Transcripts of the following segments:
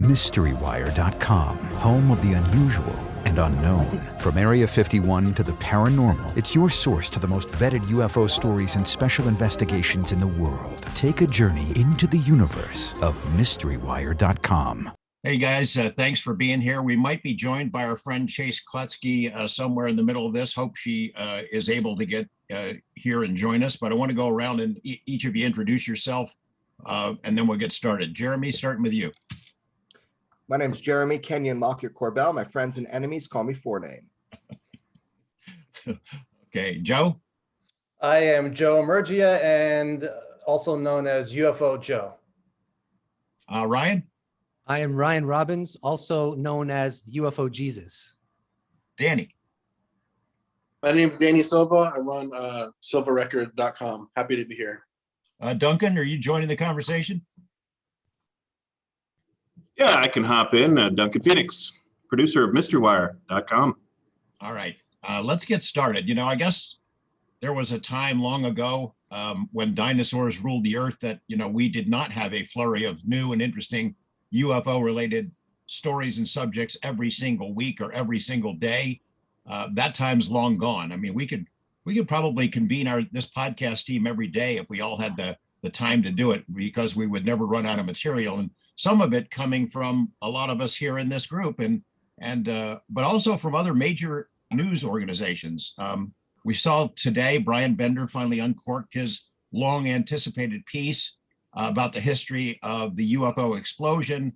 MysteryWire.com, home of the unusual and unknown. From Area 51 to the paranormal, it's your source to the most vetted UFO stories and special investigations in the world. Take a journey into the universe of MysteryWire.com. Hey guys, thanks for being here. We might be joined by our friend Chase Klutsky somewhere in the middle of this. Hope she is able to get here and join us. But I want to go around and each of you introduce yourself, and then we'll get started. Jeremy, starting with you. My name is Jeremy Kenyon Lockyer Corbell. My friends and enemies call me Forename. Okay, Joe? I am Joe Murgia, and also known as UFO Joe. Ryan? I am Ryan Robbins, also known as UFO Jesus. Danny? My name is Danny Silva. I run silvarecord.com. Happy to be here. Duncan, are you joining the conversation? Yeah, I can hop in. Duncan Phenix, producer of MysteryWire.com. All right, let's get started. You know, I guess there was a time long ago when dinosaurs ruled the earth that, you know, we did not have a flurry of new and interesting UFO-related stories and subjects every single week or every single day. That time's long gone. I mean, we could probably convene this podcast team every day if we all had the time to do it, because we would never run out of material. And some of it coming from a lot of us here in this group, but also from other major news organizations. We saw today Brian Bender finally uncorked his long anticipated piece about the history of the UFO explosion.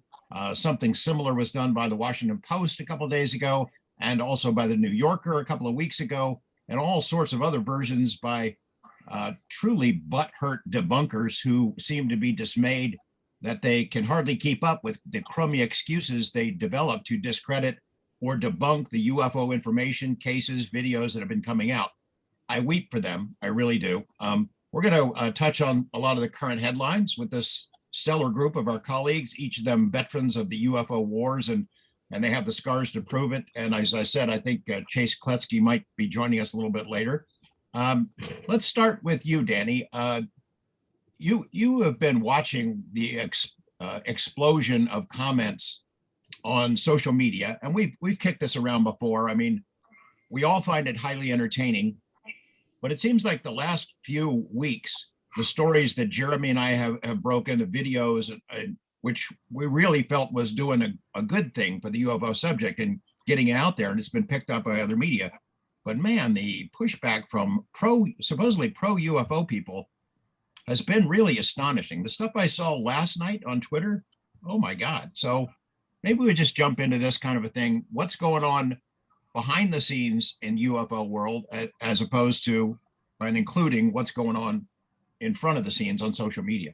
Something similar was done by the Washington Post a couple of days ago, and also by the New Yorker a couple of weeks ago, and all sorts of other versions by truly butthurt debunkers who seem to be dismayed that they can hardly keep up with the crummy excuses they develop to discredit or debunk the UFO information, cases, videos that have been coming out. I weep for them, I really do. We're going to touch on a lot of the current headlines with this stellar group of our colleagues, each of them veterans of the UFO wars, and they have the scars to prove it. And as I said, I think Chase Klutsky might be joining us a little bit later. Let's start with you, Danny. You have been watching the explosion of comments on social media, and we've kicked this around before. I mean, we all find it highly entertaining, but it seems like the last few weeks, the stories that Jeremy and I have broken, the videos, which we really felt was doing a good thing for the UFO subject and getting it out there, and it's been picked up by other media. But man, the pushback from supposedly pro UFO people has been really astonishing. The stuff I saw last night on Twitter, oh my God. So maybe we just jump into this kind of a thing. What's going on behind the scenes in UFO world, as opposed to, and including what's going on in front of the scenes on social media?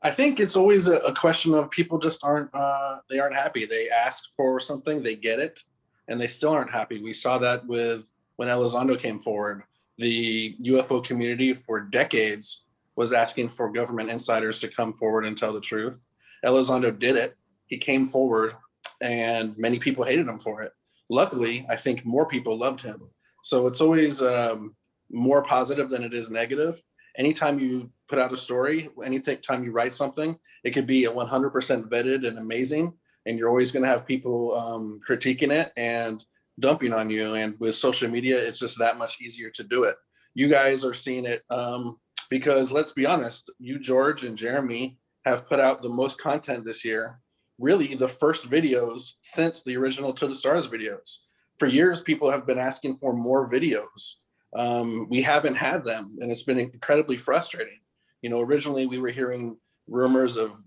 I think it's always a question of people just aren't happy. They ask for something, they get it, and they still aren't happy. We saw that with when Elizondo came forward. The UFO community for decades was asking for government insiders to come forward and tell the truth. Elizondo did it. He came forward, and many people hated him for it. Luckily, I think more people loved him. So it's always more positive than it is negative. Anytime you put out a story, anytime you write something, it could be 100% vetted and amazing, and you're always going to have people critiquing it and dumping on you. And with social media, it's just that much easier to do it. You guys are seeing it because, let's be honest, you, George, and Jeremy have put out the most content this year. Really, the first videos since the original To the Stars videos. For years, people have been asking for more videos. We haven't had them, and it's been incredibly frustrating. You know, originally we were hearing rumors of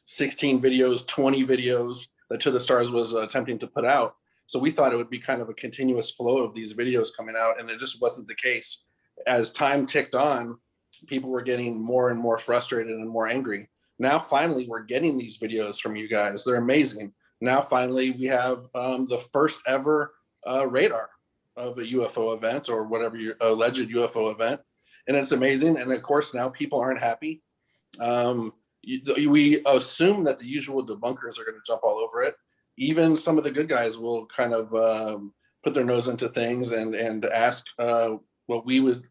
16 videos, 20 videos that To the Stars was attempting to put out. So we thought it would be kind of a continuous flow of these videos coming out, and it just wasn't the case. As time ticked on, people were getting more and more frustrated and more angry. Now, finally, we're getting these videos from you guys. They're amazing. Now, finally, we have the first ever radar of a UFO event, or whatever your alleged UFO event. And it's amazing. And of course, now people aren't happy. We assume that the usual debunkers are going to jump all over it. Even some of the good guys will kind of put their nose into things and ask what we would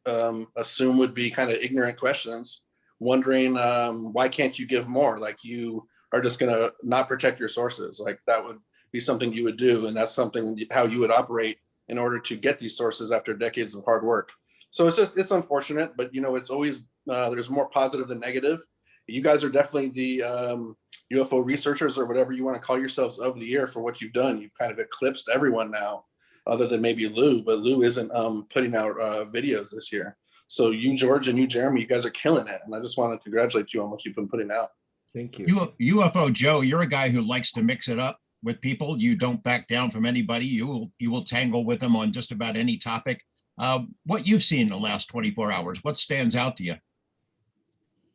assume would be kind of ignorant questions, wondering why can't you give more? Like, you are just going to not protect your sources. Like that would be something you would do, and that's something how you would operate in order to get these sources after decades of hard work. So it's unfortunate, but it's always there's more positive than negative. You guys are definitely the UFO researchers or whatever you want to call yourselves of the year for what you've done. You've kind of eclipsed everyone now, other than maybe Lou, but Lou isn't putting out videos this year. So you, George, and you, Jeremy, you guys are killing it. And I just want to congratulate you on what you've been putting out. Thank you. UFO Joe, you're a guy who likes to mix it up with people. You don't back down from anybody. You will tangle with them on just about any topic. What you've seen in the last 24 hours, what stands out to you?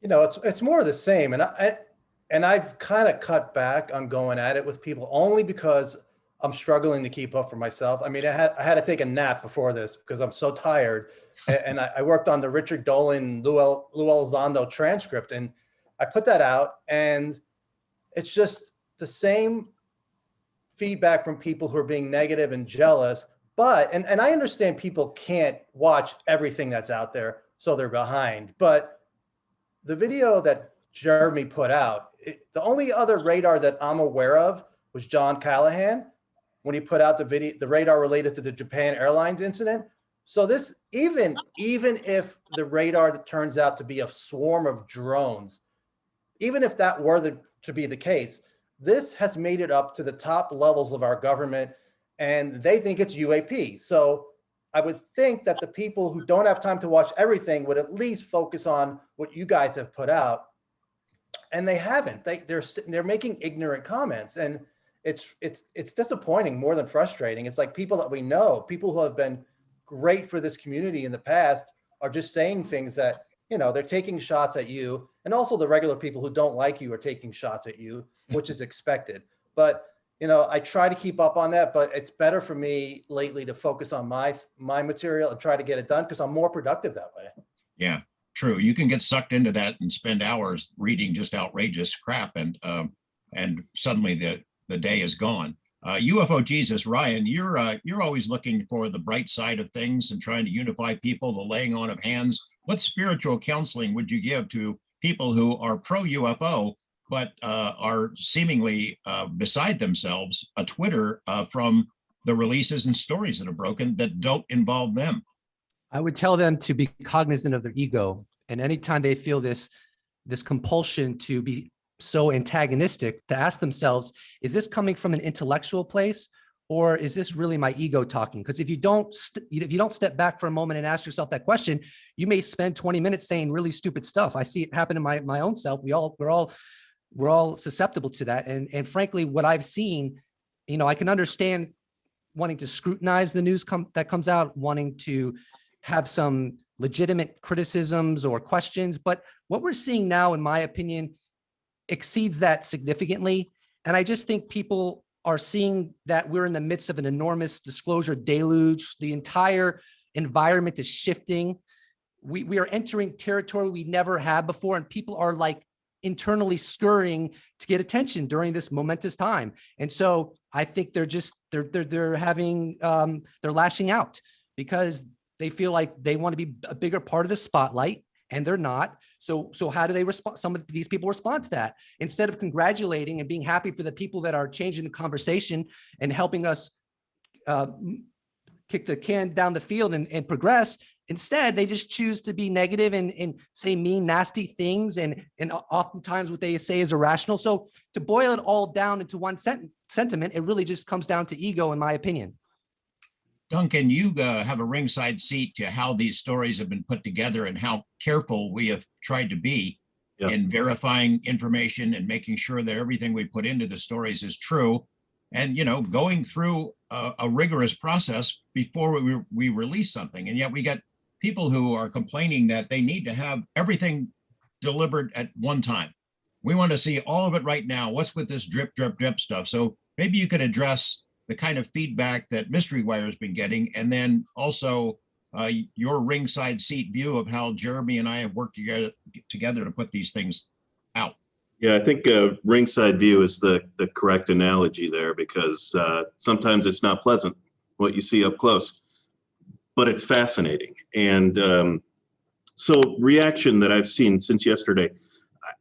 It's more of the same. And I've kind of cut back on going at it with people only because I'm struggling to keep up for myself. I mean, I had to take a nap before this because I'm so tired. And I worked on the Richard Dolan, Lou Elizondo transcript, and I put that out, and it's just the same feedback from people who are being negative and jealous. But, and I understand people can't watch everything that's out there, so they're behind. But the video that Jeremy put out, the only other radar that I'm aware of was John Callahan when he put out the radar related to the Japan Airlines incident. So this, even if the radar turns out to be a swarm of drones, even if that were to be the case, this has made it up to the top levels of our government, and they think it's UAP. So I would think that the people who don't have time to watch everything would at least focus on what you guys have put out, and they haven't. They're making ignorant comments, and it's disappointing more than frustrating. It's like people that we know, people who have been great for this community in the past, are just saying things that, they're taking shots at you, and also the regular people who don't like you are taking shots at you, which is expected. But I try to keep up on that, but it's better for me lately to focus on my material and try to get it done because I'm more productive that way. Yeah, true. You can get sucked into that and spend hours reading just outrageous crap, and suddenly the day is gone. UFO Jesus, Ryan, you're always looking for the bright side of things and trying to unify people, the laying on of hands. What spiritual counseling would you give to people who are pro UFO but are seemingly beside themselves a Twitter from the releases and stories that are broken that don't involve them? I would tell them to be cognizant of their ego. And anytime they feel this compulsion to be so antagonistic, to ask themselves, is this coming from an intellectual place, or is this really my ego talking? Because if you don't step back for a moment and ask yourself that question, you may spend 20 minutes saying really stupid stuff. I see it happen in my own self. We're all susceptible to that. And frankly, what I've seen, I can understand wanting to scrutinize the news that comes out, wanting to have some legitimate criticisms or questions. But what we're seeing now, in my opinion, exceeds that significantly. And I just think people are seeing that we're in the midst of an enormous disclosure deluge. The entire environment is shifting. We are entering territory we never had before, and people are like internally scurrying to get attention during this momentous time. And so I think they're lashing out because they feel like they want to be a bigger part of the spotlight, and they're not. So how do they respond? Some of these people respond to that. Instead of congratulating and being happy for the people that are changing the conversation and helping us kick the can down the field and progress, instead, they just choose to be negative and say mean, nasty things. And oftentimes what they say is irrational. So to boil it all down into one sentiment, it really just comes down to ego, in my opinion. Duncan, you have a ringside seat to how these stories have been put together and how careful we have tried to be in verifying information and making sure that everything we put into the stories is true. And, going through a rigorous process before we release something. And yet we got people who are complaining that they need to have everything delivered at one time. We want to see all of it right now. What's with this drip, drip, drip stuff? So maybe you could address the kind of feedback that Mystery Wire has been getting, and then also your ringside seat view of how Jeremy and I have worked together to put these things out. Yeah, I think ringside view is the correct analogy there, because sometimes it's not pleasant what you see up close, but it's fascinating. And so reaction that I've seen since yesterday,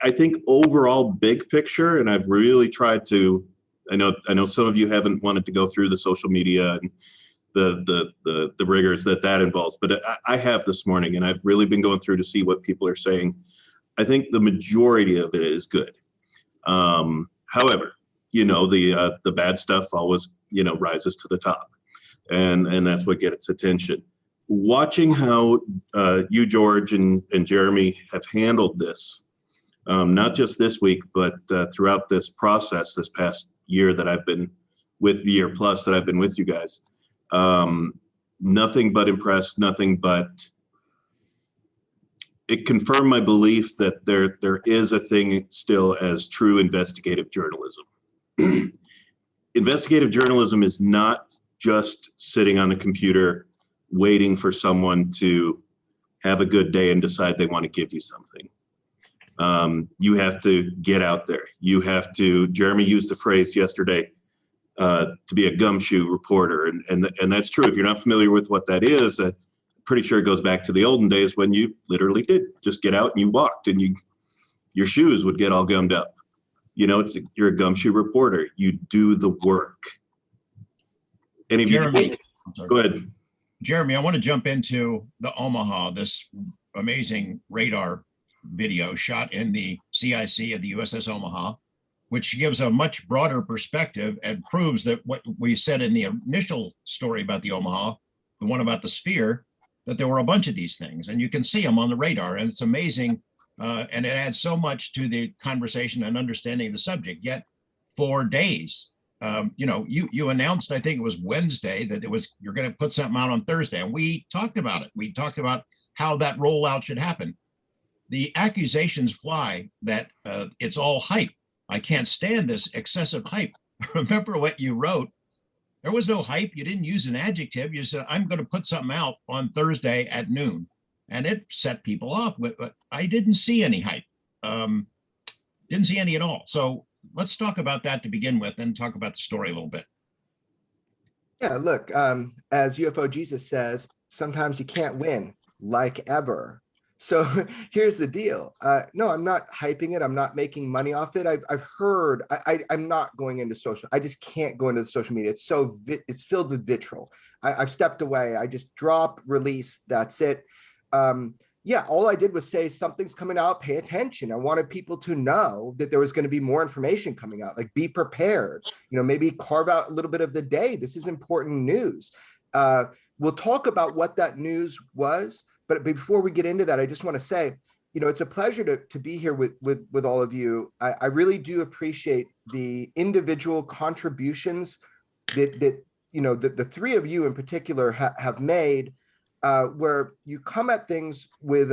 I think overall big picture, and I've really tried to, I know some of you haven't wanted to go through the social media and the rigors that involves, but I have this morning, and I've really been going through to see what people are saying. I think the majority of it is good. However, the bad stuff always, rises to the top, and that's what gets attention. Watching how you, George, and Jeremy have handled this, not just this week, but throughout this process, this past year that I've been year plus that I've been with you guys, nothing but impressed, nothing but it confirmed my belief that there is a thing still as true investigative journalism. Investigative journalism is not just sitting on the computer waiting for someone to have a good day and decide they want to give you something. You have to get out there. You have to, Jeremy used the phrase yesterday, to be a gumshoe reporter. And that's true. If you're not familiar with what that is, pretty sure it goes back to the olden days when you literally did just get out and you walked and your shoes would get all gummed up. You're a gumshoe reporter. You do the work. And if Jeremy, go ahead. Jeremy, I want to jump into the Omaha, this amazing radar video shot in the CIC of the USS Omaha, which gives a much broader perspective and proves that what we said in the initial story about the Omaha, the one about the sphere, that there were a bunch of these things, and you can see them on the radar, and it's amazing, and it adds so much to the conversation and understanding of the subject. Yet, for days, you announced, I think it was Wednesday, that you're going to put something out on Thursday, and we talked about it. We talked about how that rollout should happen. The accusations fly that it's all hype. I can't stand this excessive hype. Remember what you wrote. There was no hype. You didn't use an adjective. You said, I'm going to put something out on Thursday at noon. And it set people off. But I didn't see any hype. Didn't see any at all. So let's talk about that to begin with and talk about the story a little bit. Yeah, look, as UFO Jesus says, sometimes you can't win like ever. So here's the deal. No, I'm not hyping it. I'm not making money off it. I've heard, I'm not going into social. I just can't go into the social media. It's it's filled with vitriol. I've stepped away. I just drop, release. That's it. Yeah, all I did was say something's coming out. Pay attention. I wanted people to know that there was going to be more information coming out. Like, be prepared. Maybe carve out a little bit of the day. This is important news. We'll talk about what that news was. But before we get into that, I just want to say, it's a pleasure to be here with all of you. I really do appreciate the individual contributions that the three of you in particular have made, where you come at things with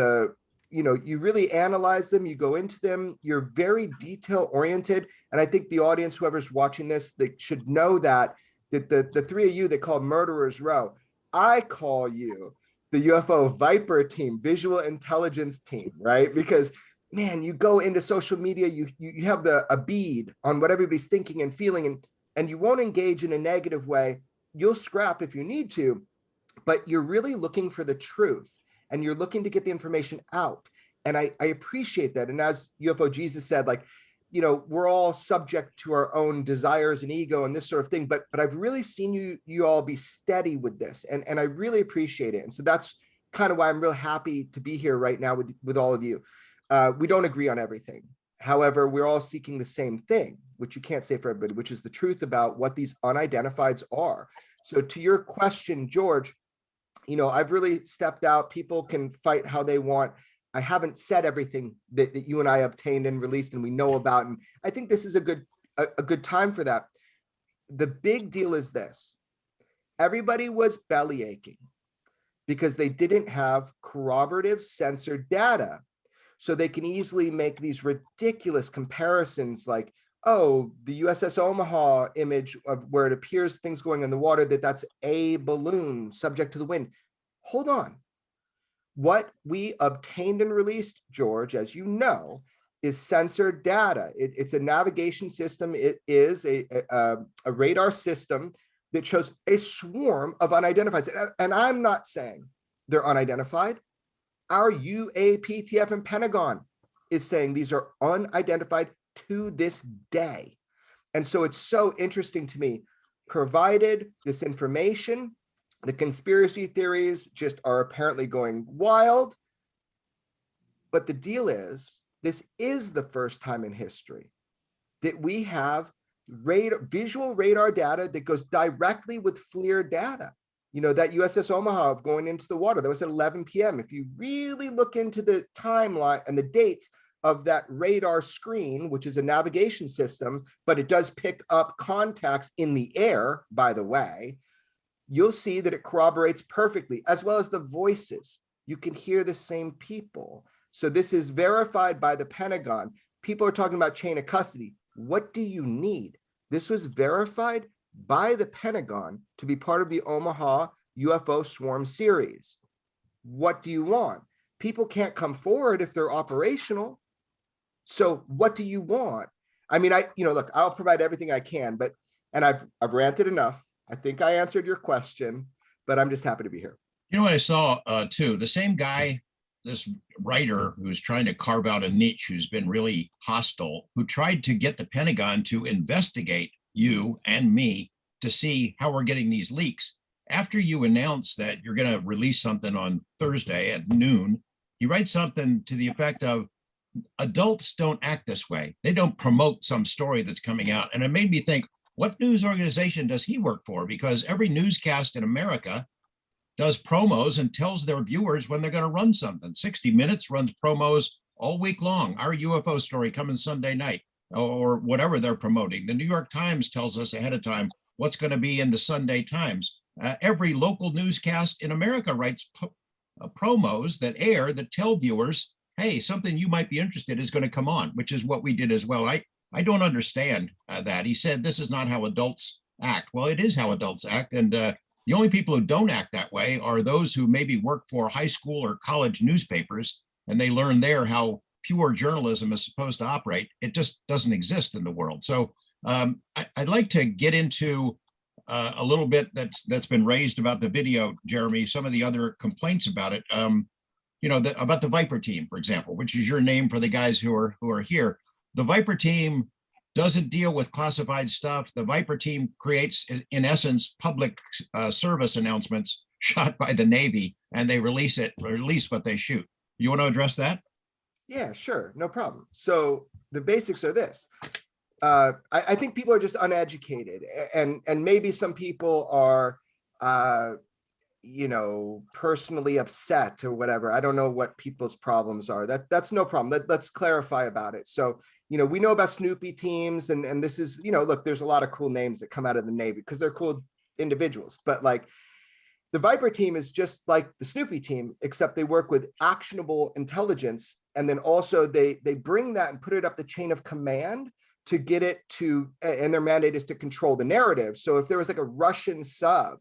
you really analyze them, you go into them, you're very detail oriented. And I think the audience, whoever's watching this, they should know that the three of you they call Murderers Row, I call you the UFO Viper team, visual intelligence team, right? Because, man, you go into social media, you have a bead on what everybody's thinking and feeling, and you won't engage in a negative way. You'll scrap if you need to, but you're really looking for the truth, and you're looking to get the information out. And I appreciate that. And as UFO Jesus said, we're all subject to our own desires and ego and this sort of thing, but I've really seen you all be steady with this, and I really appreciate it. And so that's kind of why I'm real happy to be here right now with all of you. We don't agree on everything. However, we're all seeking the same thing, which you can't say for everybody, which is the truth about what these unidentifieds are. So to your question, George, I've really stepped out. People can fight how they want. I haven't said everything that you and I obtained and released and we know about. And I think this is a good time for that. The big deal is this. Everybody was belly aching because they didn't have corroborative censored data. So they can easily make these ridiculous comparisons like, oh, the USS Omaha image of where it appears things going in the water, that's a balloon subject to the wind. Hold on. What we obtained and released, George, as you know, is censored data. It's a navigation system. It is a radar system that shows a swarm of unidentifieds. And I'm not saying they're unidentified. Our UAP, TF, and Pentagon is saying these are unidentified to this day. And so it's so interesting to me, provided this information, the conspiracy theories just are apparently going wild. But the deal is, this is the first time in history that we have visual radar data that goes directly with FLIR data. You know, that USS Omaha going into the water, that was at 11 p.m. If you really look into the timeline and the dates of that radar screen, which is a navigation system, but it does pick up contacts in the air, by the way, you'll see that it corroborates perfectly, as well as the voices. You can hear the same people. So this is verified by the Pentagon. People are talking about chain of custody. What do you need? This was verified by the Pentagon to be part of the Omaha UFO swarm series. What do you want? People can't come forward if they're operational. So what do you want? I mean, look, I'll provide everything I can, and I've ranted enough. I think I answered your question, but I'm just happy to be here. You know what I saw too? The same guy, this writer who's trying to carve out a niche, who's been really hostile, who tried to get the Pentagon to investigate you and me to see how we're getting these leaks. After you announce that you're going to release something on Thursday at noon, you write something to the effect of, adults don't act this way. They don't promote some story that's coming out. And it made me think, what news organization does he work for? Because every newscast in America does promos and tells their viewers when they're going to run something. 60 Minutes runs promos all week long. Our UFO story coming Sunday night, or whatever they're promoting. The New York Times tells us ahead of time what's going to be in the Sunday Times. Every local newscast in America writes promos that air, that tell viewers, hey, something you might be interested in is going to come on, which is what we did as well. I don't understand that. He said, this is not how adults act. Well, it is how adults act. And the only people who don't act that way are those who maybe work for high school or college newspapers, and they learn there how pure journalism is supposed to operate. It just doesn't exist in the world. So I'd like to get into a little bit that's been raised about the video, Jeremy, some of the other complaints about it. About the Viper team, for example, which is your name for the guys who are here. The Viper team doesn't deal with classified stuff. The Viper team creates, in essence, public service announcements shot by the Navy, and they release what they shoot. You want to address that? Yeah, sure, no problem. So the basics are this. I think people are just uneducated, and maybe some people are, personally upset or whatever. I don't know what people's problems are. That's no problem. Let's clarify about it. So, we know about Snoopy teams, and this is, look, there's a lot of cool names that come out of the Navy because they're cool individuals, but like the Viper team is just like the Snoopy team, except they work with actionable intelligence. And then also they bring that and put it up the chain of command to get it to, and their mandate is to control the narrative. So if there was like a Russian sub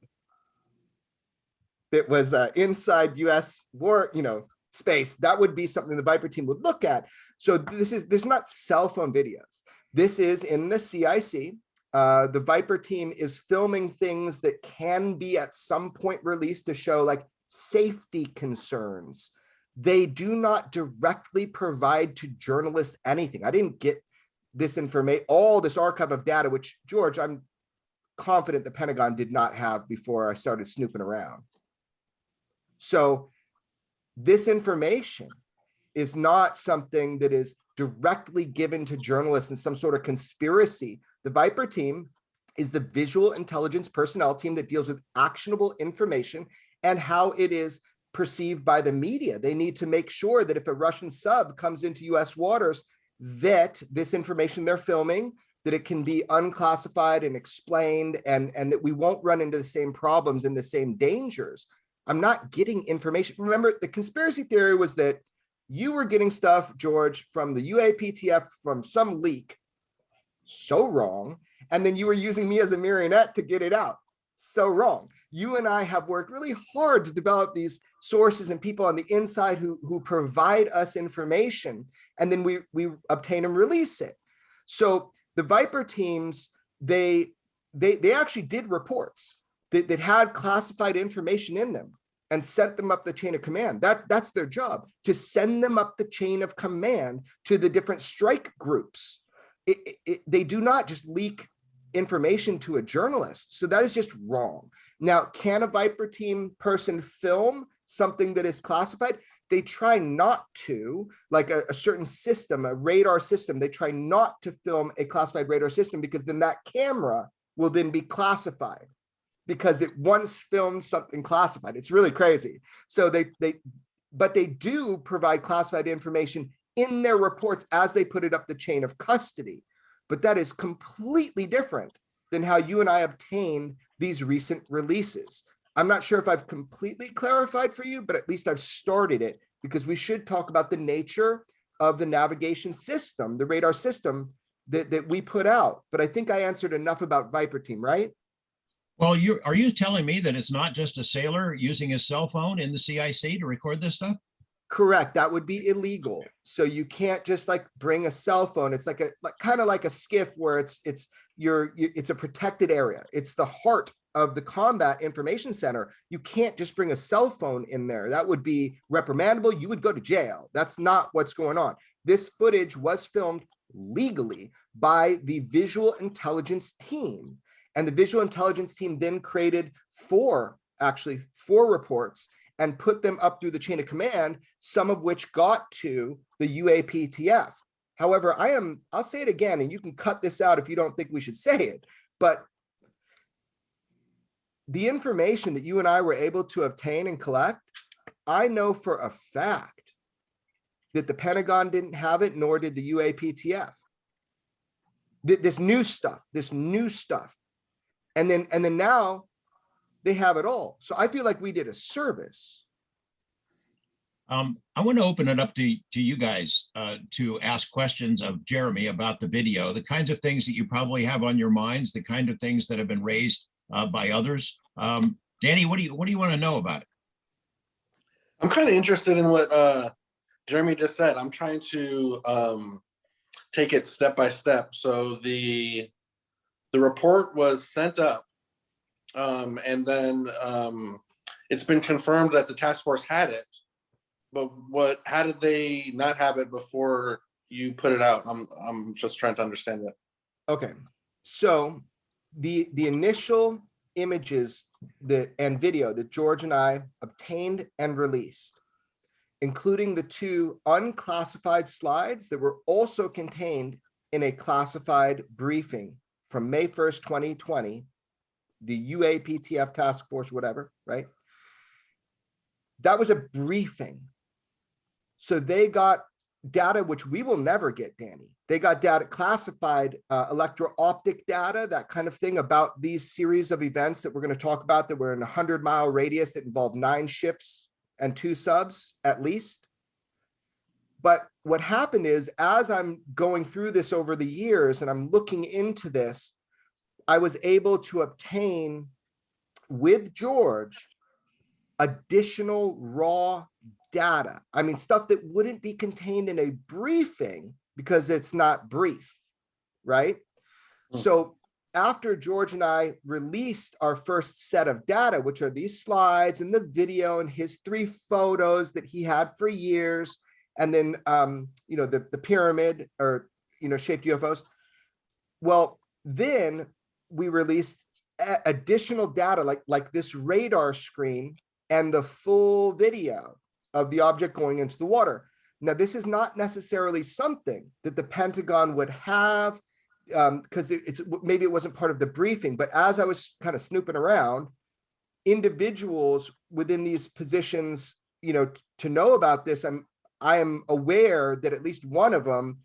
that was inside US war, space, that would be something the Viper team would look at. So this is not cell phone videos. This is in the CIC. The Viper team is filming things that can be at some point released to show like safety concerns. They do not directly provide to journalists anything. I didn't get this information, all this archive of data, which, George, I'm confident the Pentagon did not have before I started snooping around. So this information is not something that is directly given to journalists in some sort of conspiracy. The Viper team is the visual intelligence personnel team that deals with actionable information and how it is perceived by the media. They need to make sure that if a Russian sub comes into US waters, that this information they're filming, that it can be unclassified and explained, and that we won't run into the same problems and the same dangers. I'm not getting information. Remember, the conspiracy theory was that you were getting stuff, George, from the UAPTF, from some leak. So wrong. And then you were using me as a marionette to get it out. So wrong. You and I have worked really hard to develop these sources and people on the inside who provide us information, and then we obtain and release it. So the Viper teams, they actually did reports that had classified information in them. and sent them up the chain of command. That's their job, to send them up the chain of command to the different strike groups. They do not just leak information to a journalist. So that is just wrong. Now, can a Viper team person film something that is classified? They try not to, like a certain system, a radar system, they try not to film a classified radar system, because then that camera will then be classified because it once filmed something classified. It's really crazy. So but they do provide classified information in their reports as they put it up the chain of custody. But that is completely different than how you and I obtained these recent releases. I'm not sure if I've completely clarified for you, but at least I've started it, because we should talk about the nature of the navigation system, the radar system that we put out. But I think I answered enough about Viper team, right? Well, are you telling me that it's not just a sailor using his cell phone in the CIC to record this stuff? Correct. That would be illegal. So you can't just like bring a cell phone. It's like kind of like a skiff where it's a protected area. It's the heart of the combat information center. You can't just bring a cell phone in there. That would be reprimandable. You would go to jail. That's not what's going on. This footage was filmed legally by the visual intelligence team. And the visual intelligence team then created four reports and put them up through the chain of command, some of which got to the UAPTF. However, I'll say it again, and you can cut this out if you don't think we should say it, but the information that you and I were able to obtain and collect, I know for a fact that the Pentagon didn't have it, nor did the UAPTF. This new stuff. And then now they have it all. So I feel like we did a service. I want to open it up to you guys to ask questions of Jeremy about the video, the kinds of things that you probably have on your minds, the kind of things that have been raised by others. Danny, what do you want to know about it? I'm kind of interested in what Jeremy just said. I'm trying to take it step by step. So the report was sent up, and then it's been confirmed that the task force had it. But how did they not have it before you put it out? I'm just trying to understand that. Okay, so the initial images and video that George and I obtained and released, including the two unclassified slides that were also contained in a classified briefing from May 1st, 2020, the UAPTF task force, whatever, right? That was a briefing. So they got data, which we will never get, Danny. They got data, classified electro-optic data, that kind of thing, about these series of events that we're going to talk about that were in a 100-mile radius that involved 9 ships and 2 subs at least. But what happened is, as I'm going through this over the years and I'm looking into this, I was able to obtain with George additional raw data. I mean, stuff that wouldn't be contained in a briefing because it's not brief, right? Mm-hmm. So after George and I released our first set of data, which are these slides and the video and his 3 photos that he had for years, and then the pyramid or shaped UFOs. Well, then we released additional data like this radar screen and the full video of the object going into the water. Now, this is not necessarily something that the Pentagon would have, because maybe it wasn't part of the briefing, but as I was kind of snooping around, individuals within these positions, to know about this, I am aware that at least one of them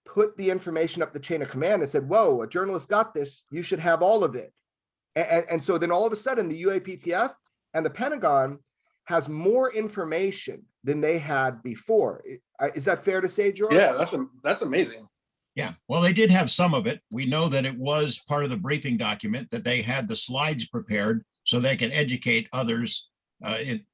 put the information up the chain of command and said, whoa, a journalist got this, you should have all of it. And so then all of a sudden the UAPTF and the Pentagon has more information than they had before. Is that fair to say, George? Yeah, that's amazing. Yeah, well, they did have some of it. We know that it was part of the briefing document, that they had the slides prepared so they can educate others,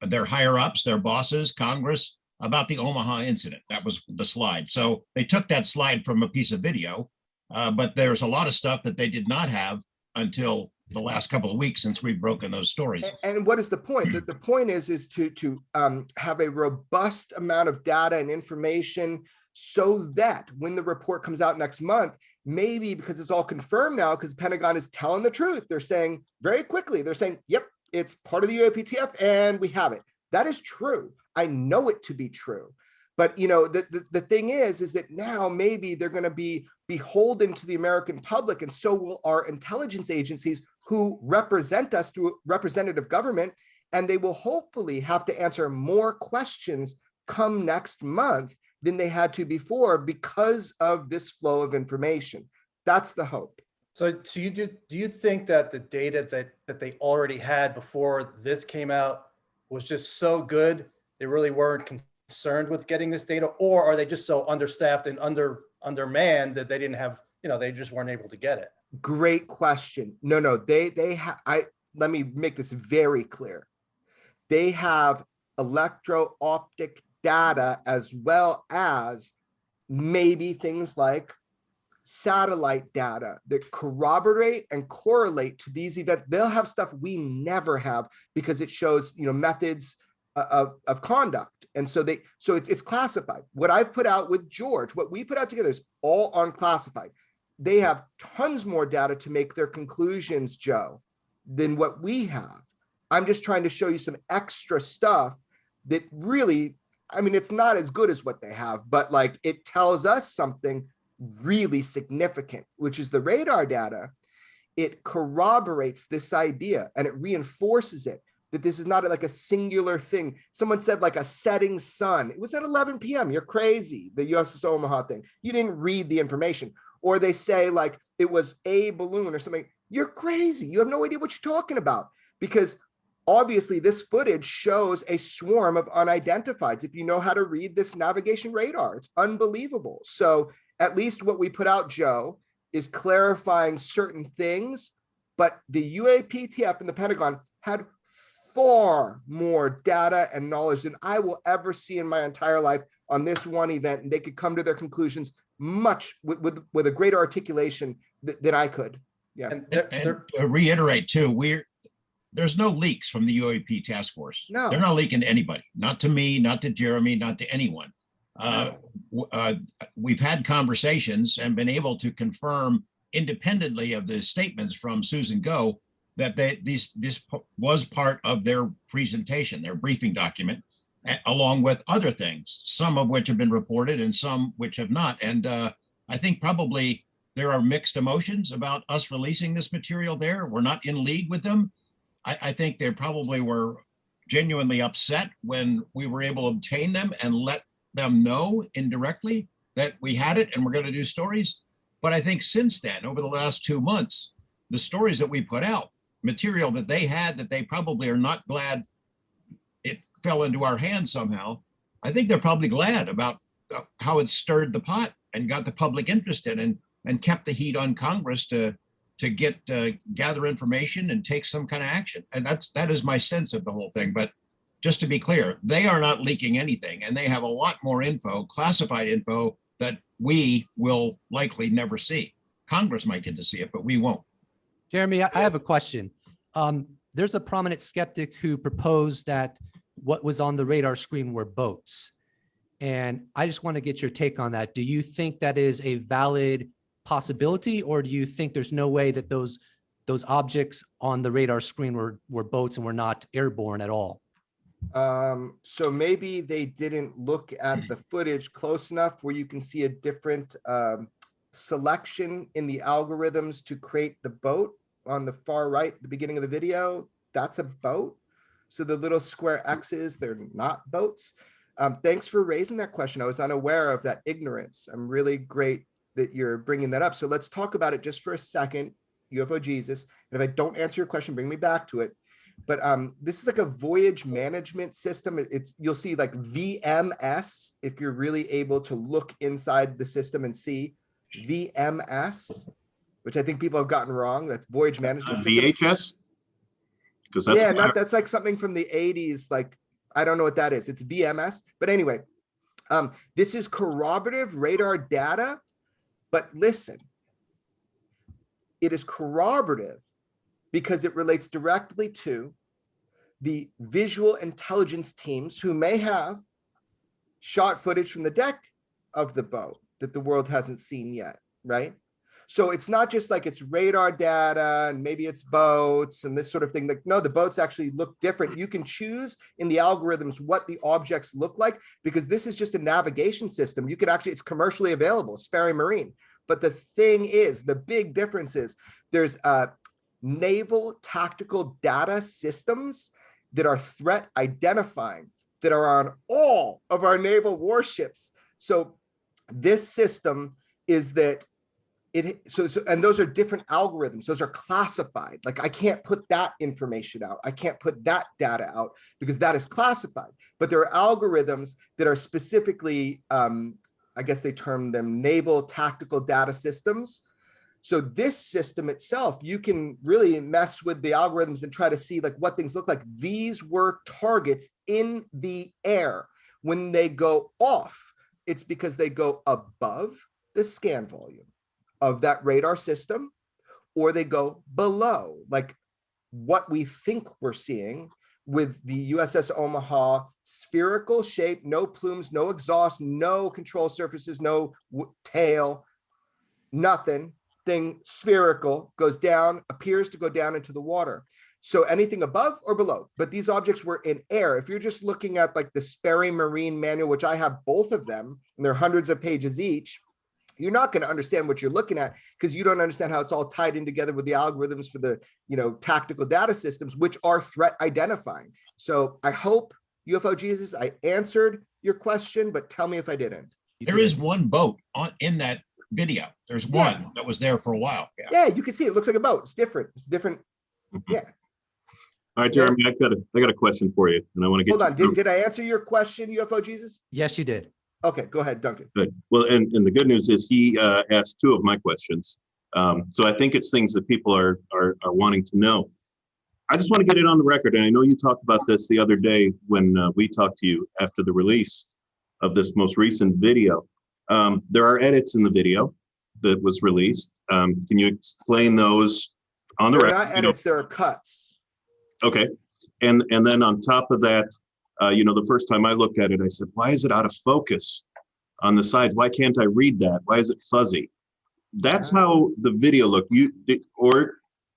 their higher ups, their bosses, Congress, about the Omaha incident. That was the slide. So they took that slide from a piece of video, but there's a lot of stuff that they did not have until the last couple of weeks since we've broken those stories. And what is the point? The point is to have a robust amount of data and information so that when the report comes out next month, maybe because it's all confirmed now, because the Pentagon is telling the truth, they're saying very quickly, they're saying, yep, it's part of the UAPTF and we have it. That is true. I know it to be true. But the thing is that now maybe they're going to be beholden to the American public, and so will our intelligence agencies who represent us through representative government, and they will hopefully have to answer more questions come next month than they had to before because of this flow of information. That's the hope. So do you think that the data that they already had before this came out was just so good they really weren't concerned with getting this data, or are they just so understaffed and undermanned that they didn't have, they just weren't able to get it? Great question. No, let me make this very clear. They have electro-optic data as well as maybe things like satellite data that corroborate and correlate to these events. They'll have stuff we never have because it shows, methods of conduct. And so it's classified. What I've put out with George, what we put out together is all unclassified. They have tons more data to make their conclusions, Joe, than what we have. I'm just trying to show you some extra stuff that really, it's not as good as what they have, but like it tells us something really significant, which is the radar data. It corroborates this idea and it reinforces it, that this is not like a singular thing. Someone said like a setting sun. It was at 11 p.m. You're crazy. The USS Omaha thing. You didn't read the information. Or they say like it was a balloon or something. You're crazy. You have no idea what you're talking about, because obviously this footage shows a swarm of unidentifieds. If you know how to read this navigation radar, it's unbelievable. So at least what we put out, Joe, is clarifying certain things, but the UAPTF and the Pentagon had far more data and knowledge than I will ever see in my entire life on this one event, and they could come to their conclusions much with a greater articulation than I could. Yeah. And to reiterate too, there's no leaks from the UAP Task Force. No, they're not leaking to anybody, not to me, not to Jeremy, not to anyone. We've had conversations and been able to confirm independently of the statements from Susan Go that this was part of their presentation, their briefing document, along with other things, some of which have been reported and some which have not. And I think probably there are mixed emotions about us releasing this material there. We're not in league with them. I think they probably were genuinely upset when we were able to obtain them and let them know indirectly that we had it and we're going to do stories. But I think since then, over the last 2 months, the stories that we put out, material that they had that they probably are not glad it fell into our hands somehow. I think they're probably glad about how it stirred the pot and got the public interested and kept the heat on Congress to gather information and take some kind of action. And that is my sense of the whole thing. But just to be clear, they are not leaking anything, and they have a lot more info, classified info, that we will likely never see. Congress might get to see it, but we won't. Jeremy, I have a question. There's a prominent skeptic who proposed that what was on the radar screen were boats. And I just want to get your take on that. Do you think that is a valid possibility, or do you think there's no way that those objects on the radar screen were boats and were not airborne at all? So maybe they didn't look at the footage close enough where you can see a different selection in the algorithms to create the boat on the far right, the beginning of the video. That's a boat. So the little square X's, they're not boats. Thanks for raising that question. I was unaware of that ignorance. I'm really great that you're bringing that up. So let's talk about it just for a second, UFO Jesus. And if I don't answer your question, bring me back to it. But this is like a voyage management system. You'll see like VMS if you're really able to look inside the system and see VMS, which I think people have gotten wrong. That's voyage management system. VHS? Because that's that's like something from the 80s. Like, I don't know what that is. It's VMS. But anyway, this is corroborative radar data. But listen, it is corroborative because it relates directly to the visual intelligence teams who may have shot footage from the deck of the boat that the world hasn't seen yet, right? So it's not just like it's radar data and maybe it's boats and this sort of thing. Like, no, the boats actually look different. You can choose in the algorithms what the objects look like, because this is just a navigation system. You could actually, it's commercially available, Sperry Marine. But the thing is, the big difference is there's naval tactical data systems that are threat identifying that are on all of our naval warships. So this system is that and those are different algorithms. Those are classified. Like, I can't put that information out. I can't put that data out because that is classified. But there are algorithms that are specifically, I guess they term them naval tactical data systems. So this system itself, you can really mess with the algorithms and try to see like what things look like. These were targets in the air. When they go off, it's because they go above the scan volume of that radar system, or they go below, like what we think we're seeing with the USS Omaha, spherical shape, no plumes, no exhaust, no control surfaces, no tail, nothing, thing spherical, goes down, appears to go down into the water. So anything above or below, but these objects were in air. If you're just looking at like the Sperry Marine manual, which I have both of them, and they're hundreds of pages each, you're not going to understand what you're looking at because you don't understand how it's all tied in together with the algorithms for the, tactical data systems, which are threat identifying. So I hope, UFO Jesus, I answered your question, but tell me if I didn't. There is one boat in that video. There's one that was there for a while. Yeah, you can see it looks like a boat. It's different. It's different. Yeah. All right, Jeremy, I got a question for you, and I want to get. Hold on. Did I answer your question, UFO Jesus? Yes, you did. Okay, go ahead, Duncan. Good. Well, and the good news is he asked two of my questions. So I think it's things that people are wanting to know. I just want to get it on the record, and I know you talked about this the other day when we talked to you after the release of this most recent video. There are edits in the video that was released. Can you explain those on the record? They're not edits, there are cuts. Okay. And then on top of that, the first time I looked at it, I said, why is it out of focus on the sides? Why can't I read that? Why is it fuzzy? That's how the video looked.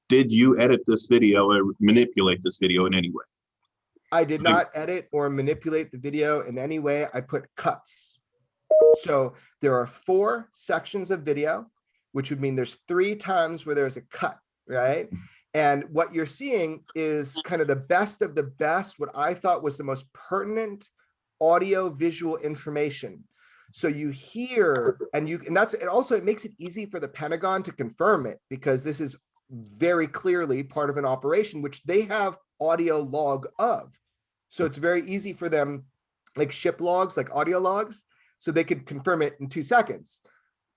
Did you edit this video or manipulate this video in any way? I did not edit or manipulate the video in any way. I put cuts. So there are 4 sections of video, which would mean there's 3 times where there's a cut, right? And what you're seeing is kind of the best of the best, what I thought was the most pertinent audio visual information. So you hear, and it makes it easy for the Pentagon to confirm it, because this is very clearly part of an operation, which they have audio log of. So it's very easy for them, like ship logs, like audio logs, so they could confirm it in 2 seconds.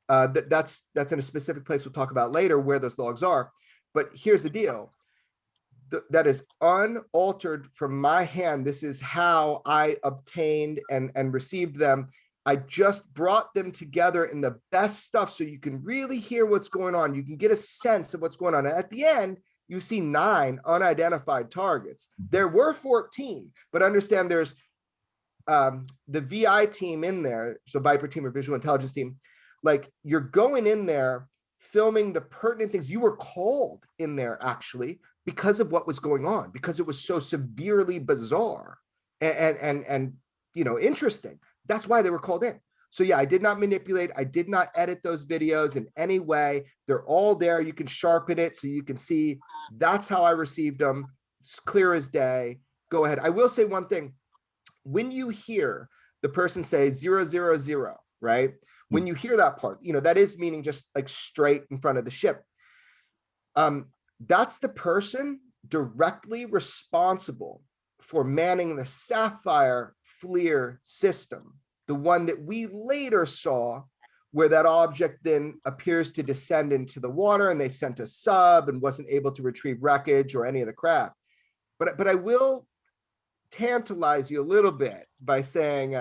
That's in a specific place we'll talk about later where those logs are. But here's the deal. That is unaltered from my hand. This is how I obtained and received them. I just brought them together in the best stuff so you can really hear what's going on. You can get a sense of what's going on. And at the end, you see 9 unidentified targets. There were 14, but understand there's the VI team in there. So Viper team or visual intelligence team, like you're going in there filming the pertinent things. You were called in there actually because of what was going on, because it was so severely bizarre and interesting. That's why they were called in. So yeah, I did not manipulate. I did not edit those videos in any way. They're all there. You can sharpen it so you can see. That's how I received them. It's clear as day. Go ahead. I will say one thing. When you hear the person say 000, right? When you hear that part, that is meaning just like straight in front of the ship. That's the person directly responsible for manning the Sapphire FLIR system, the one that we later saw where that object then appears to descend into the water and they sent a sub and wasn't able to retrieve wreckage or any of the craft. But I will tantalize you a little bit by saying,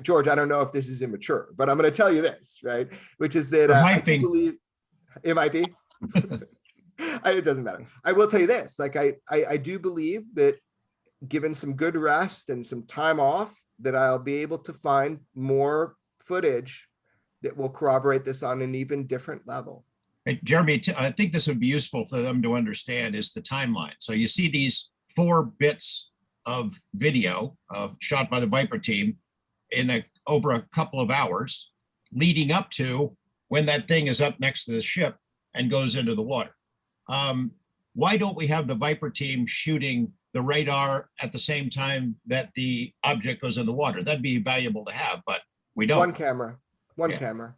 George, I don't know if this is immature, but I'm going to tell you this, right? Which is that I do believe it might be. It doesn't matter. I will tell you this, like I do believe that given some good rest and some time off, that I'll be able to find more footage that will corroborate this on an even different level. Hey, Jeremy, I think this would be useful for them to understand is the timeline. So you see these 4 bits of video shot by the Viper team in over a couple of hours leading up to when that thing is up next to the ship and goes into the water. Why don't we have the Viper team shooting the radar at the same time that the object goes in the water? That'd be valuable to have, but we don't. One camera.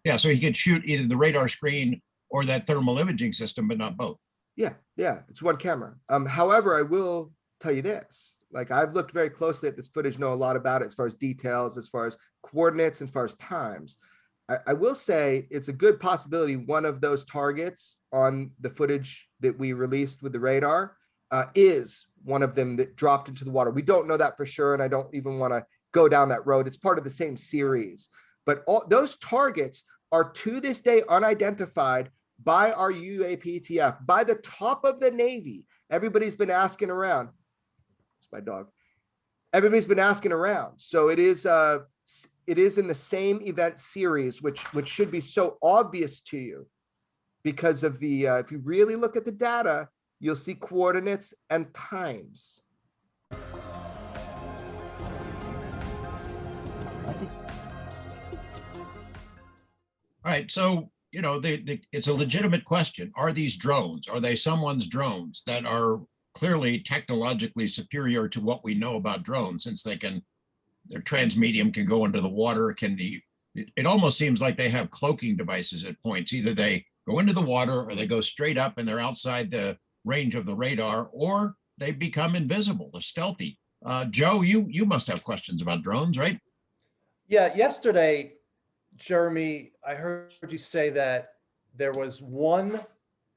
Yeah, so he could shoot either the radar screen or that thermal imaging system, but not both. Yeah, it's one camera. However, I will tell you this, like I've looked very closely at this footage, know a lot about it as far as details, as far as coordinates, as far as times. I will say it's a good possibility one of those targets on the footage that we released with the radar is one of them that dropped into the water. We don't know that for sure, and I don't even want to go down that road. It's part of the same series. But all those targets are to this day unidentified by our UAPTF, by the top of the Navy. Everybody's been asking around. It's my dog. Everybody's been asking around. So it is in the same event series, which should be so obvious to you because of the, if you really look at the data, you'll see coordinates and times. All right, so, you know, it's a legitimate question. Are these drones, are they someone's drones that are clearly technologically superior to what we know about drones, since their transmedium can go into the water, it almost seems like they have cloaking devices at points. Either they go into the water or they go straight up and they're outside the range of the radar, or they become invisible, they're stealthy. Joe, you must have questions about drones, right? Yeah, yesterday, Jeremy, I heard you say that there was one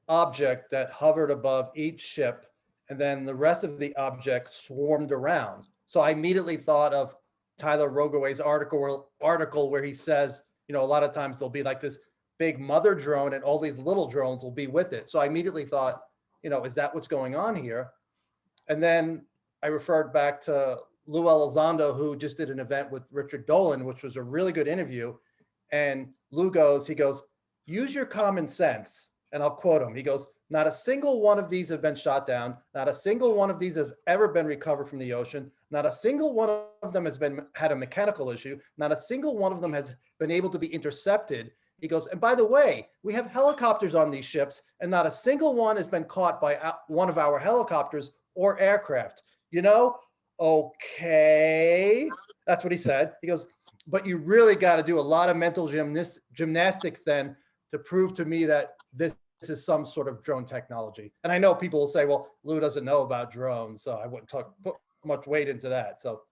object that hovered above each ship, and then the rest of the objects swarmed around. So I immediately thought of Tyler Rogoway's article where he says, you know, a lot of times there'll be like this big mother drone and all these little drones will be with it. So I immediately thought, you know, is that what's going on here? And then I referred back to Lou Elizondo, who just did an event with Richard Dolan, which was a really good interview. And Lou he goes, use your common sense. And I'll quote him. He goes, not a single one of these have been shot down. Not a single one of these have ever been recovered from the ocean. Not a single one of them has had a mechanical issue. Not a single one of them has been able to be intercepted. He goes, and by the way, we have helicopters on these ships, and not a single one has been caught by one of our helicopters or aircraft. You know, okay. That's what he said. He goes, but you really got to do a lot of mental gymnastics then to prove to me that this is some sort of drone technology. And I know people will say, well, Lou doesn't know about drones, so I wouldn't put much weight into that. So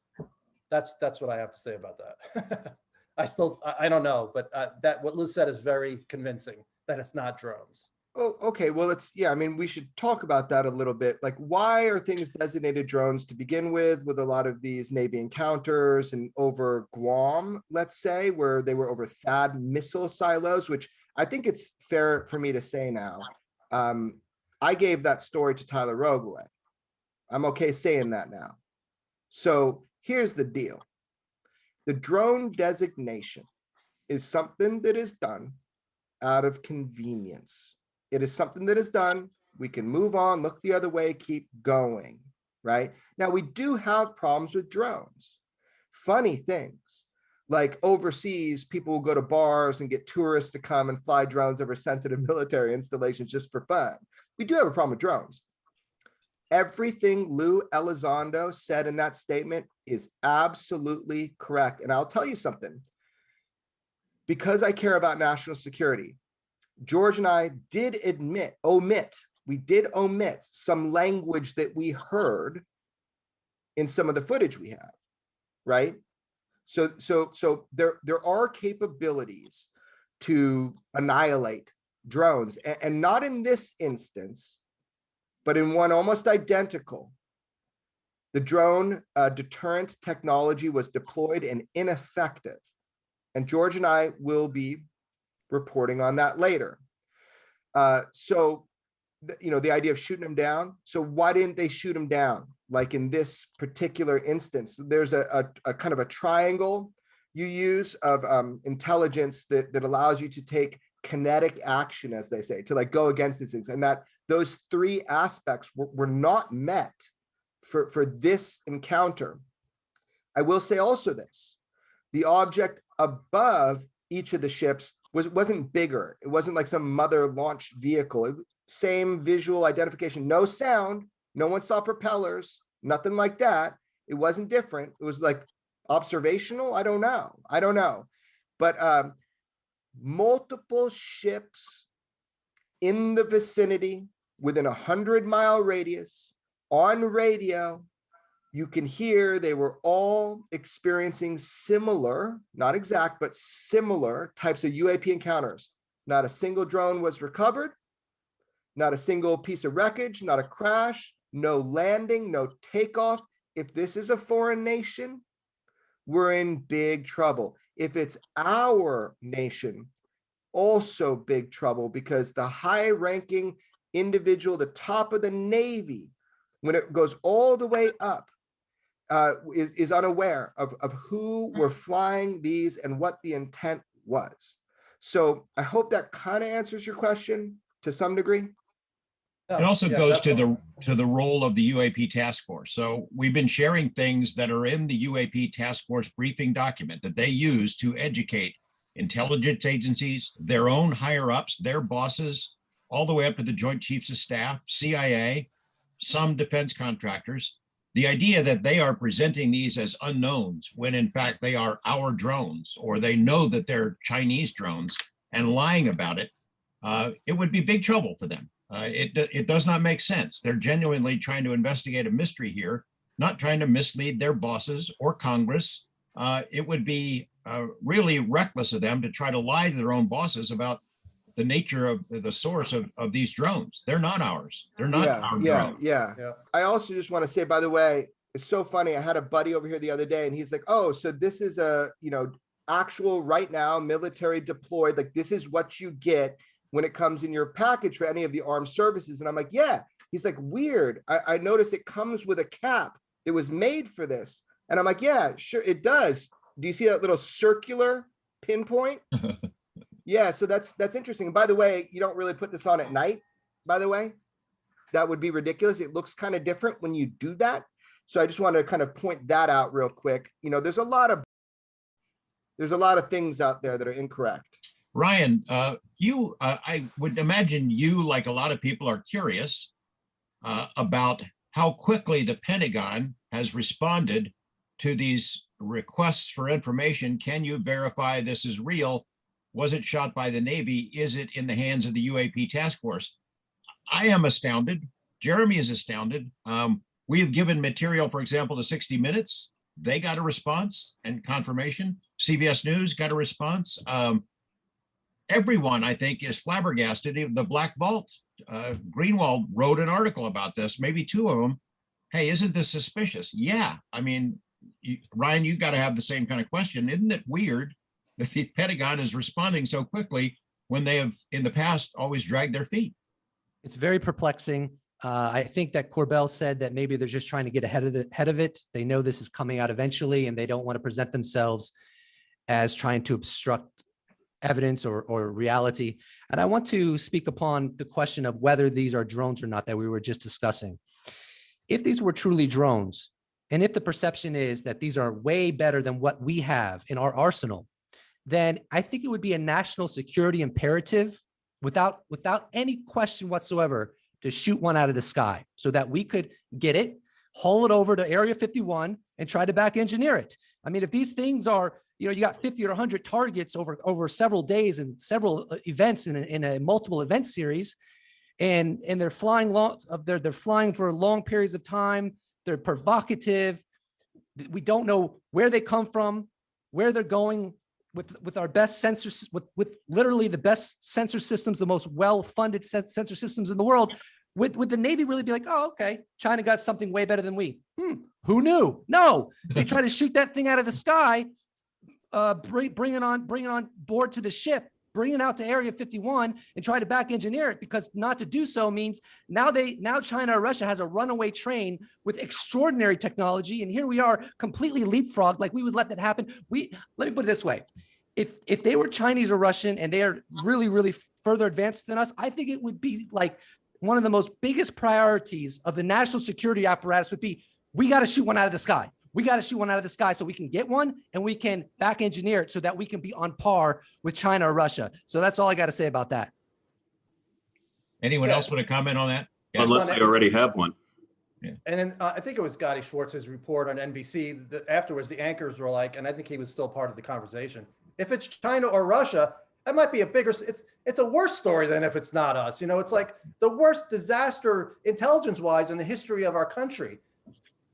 that's what I have to say about that. I don't know, but that what Lou said is very convincing that it's not drones. Oh, okay. Well, I mean, we should talk about that a little bit. Like, why are things designated drones to begin with a lot of these Navy encounters and over Guam, let's say, where they were over THAAD missile silos, which I think it's fair for me to say now. I gave that story to Tyler Rogoway. I'm okay saying that now. So here's the deal. The drone designation is something that is done out of convenience. It is something that is done. We can move on, look the other way, keep going, right? Now, we do have problems with drones. Funny things, like overseas, people will go to bars and get tourists to come and fly drones over sensitive military installations just for fun. We do have a problem with drones. Everything Lou Elizondo said in that statement is absolutely correct. And I'll tell you something. Because I care about national security, George and I did omit some language that we heard in some of the footage we have, right? So there are capabilities to annihilate drones, and not in this instance, but in one almost identical. The drone deterrent technology was deployed and ineffective. And George and I will be reporting on that later. So the idea of shooting them down. So why didn't they shoot them down? Like in this particular instance, there's a kind of a triangle you use of intelligence that allows you to take kinetic action, as they say, to like go against these things. And that those three aspects were not met for this encounter. I will say also this, the object above each of the ships wasn't bigger. It wasn't like some mother launched vehicle. Same visual identification, no sound, no one saw propellers, nothing like that. It wasn't different. It was like observational. I don't know. But multiple ships in the vicinity within 100-mile radius on radio, you can hear they were all experiencing similar, not exact, but similar types of UAP encounters. Not a single drone was recovered, not a single piece of wreckage, not a crash, no landing, no takeoff. If this is a foreign nation, we're in big trouble. If it's our nation, also big trouble, because the high-ranking individual, the top of the Navy, when it goes all the way up, is unaware of who were flying these and what the intent was. So I hope that kind of answers your question to some degree. It also goes to the role of the UAP Task Force. So we've been sharing things that are in the UAP Task Force briefing document that they use to educate intelligence agencies, their own higher ups, their bosses, all the way up to the Joint Chiefs of Staff, CIA, some defense contractors. The idea that they are presenting these as unknowns when in fact they are our drones, or they know that they're Chinese drones, and lying about it, it would be big trouble for them. It does not make sense. They're genuinely trying to investigate a mystery here, not trying to mislead their bosses or Congress. It would be really reckless of them to try to lie to their own bosses about the nature of the source of these drones. They're not ours. They're not our drones. Yeah. I also just want to say, by the way, it's so funny. I had a buddy over here the other day and he's like, oh, so this is a, actual right now military deployed, like this is what you get when it comes in your package for any of the armed services. And I'm like, yeah. He's like, weird. I noticed it comes with a cap. It was made for this. And I'm like, yeah, sure, it does. Do you see that little circular pinpoint? Yeah, so that's interesting. And by the way, you don't really put this on at night, by the way. That would be ridiculous. It looks kind of different when you do that. So I just want to kind of point that out real quick. There's a lot of things out there that are incorrect. Ryan, I would imagine you, like a lot of people, are curious about how quickly the Pentagon has responded to these requests for information. Can you verify this is real? Was it shot by the Navy? Is it in the hands of the UAP Task Force? I am astounded. Jeremy is astounded. We have given material, for example, to 60 Minutes. They got a response and confirmation. CBS News got a response. Everyone, I think, is flabbergasted. The Black Vault, Greenwald wrote an article about this, maybe two of them. Hey, isn't this suspicious? Yeah. I mean, Ryan, you got to have the same kind of question. Isn't it weird that the Pentagon is responding so quickly when they have in the past always dragged their feet? It's very perplexing. I think that Corbell said that maybe they're just trying to get ahead of it. They know this is coming out eventually, and they don't want to present themselves as trying to obstruct evidence or reality. And I want to speak upon the question of whether these are drones or not that we were just discussing. If these were truly drones, and if the perception is that these are way better than what we have in our arsenal, then I think it would be a national security imperative without any question whatsoever to shoot one out of the sky so that we could get it, haul it over to Area 51 and try to back engineer it. I mean, if these things are, you got 50 or 100 targets over several days and several events in a multiple event series, and they're flying they're flying for long periods of time. They're provocative. We don't know where they come from, where they're going with our best sensors, with literally the best sensor systems, the most well-funded sensor systems in the world. Would the Navy really be like, oh, okay, China got something way better than we? Who knew? No, they try to shoot that thing out of the sky, bring it on board to the ship, bring it out to Area 51 and try to back engineer it, because not to do so means now China or Russia has a runaway train with extraordinary technology. And here we are completely leapfrogged. Like we would let that happen. Let me put it this way. If they were Chinese or Russian and they are really, really further advanced than us, I think it would be like one of the most biggest priorities of the national security apparatus would be, we got to shoot one out of the sky. We got to shoot one out of the sky so we can get one and we can back engineer it so that we can be on par with China or Russia. So that's all I got to say about that. Anyone else want to comment on that? Unless they already have one. Yeah. And then I think it was Scotty Schwartz's report on NBC that afterwards the anchors were like, and I think he was still part of the conversation, if it's China or Russia, that might be a bigger, it's a worse story than if it's not us. You know, it's like the worst disaster intelligence-wise in the history of our country.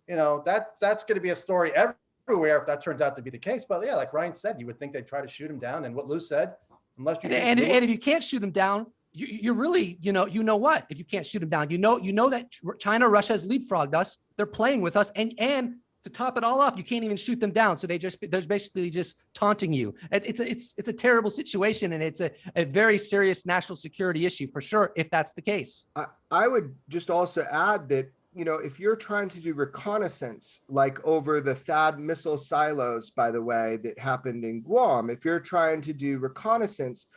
You know, that's going to be a story everywhere if that turns out to be the case. But yeah, like Ryan said, you would think they'd try to shoot him down. And what Lou said, unless you and if you can't shoot him down, you're really, you know what? If you can't shoot him down, you know that China or Russia has leapfrogged us. They're playing with us, and to top it all off, you can't even shoot them down. So they're basically just taunting you. It's a terrible situation, and it's a very serious national security issue for sure, if that's the case. I would just also add that, you know, if you're trying to do reconnaissance, like over the THAAD missile silos, by the way, that happened in Guam, if you're trying to do reconnaissance,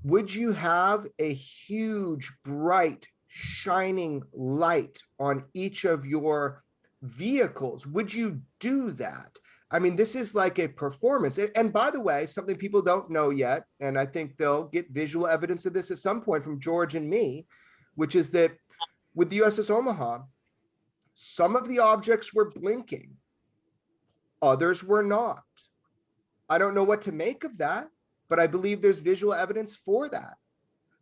would you have a huge, bright, shining light on each of your vehicles? Would you do that? I mean, this is like a performance. And by the way, something people don't know yet, and I think they'll get visual evidence of this at some point from George and me, which is that with the USS Omaha, some of the objects were blinking, others were not. I don't know what to make of that, but I believe there's visual evidence for that.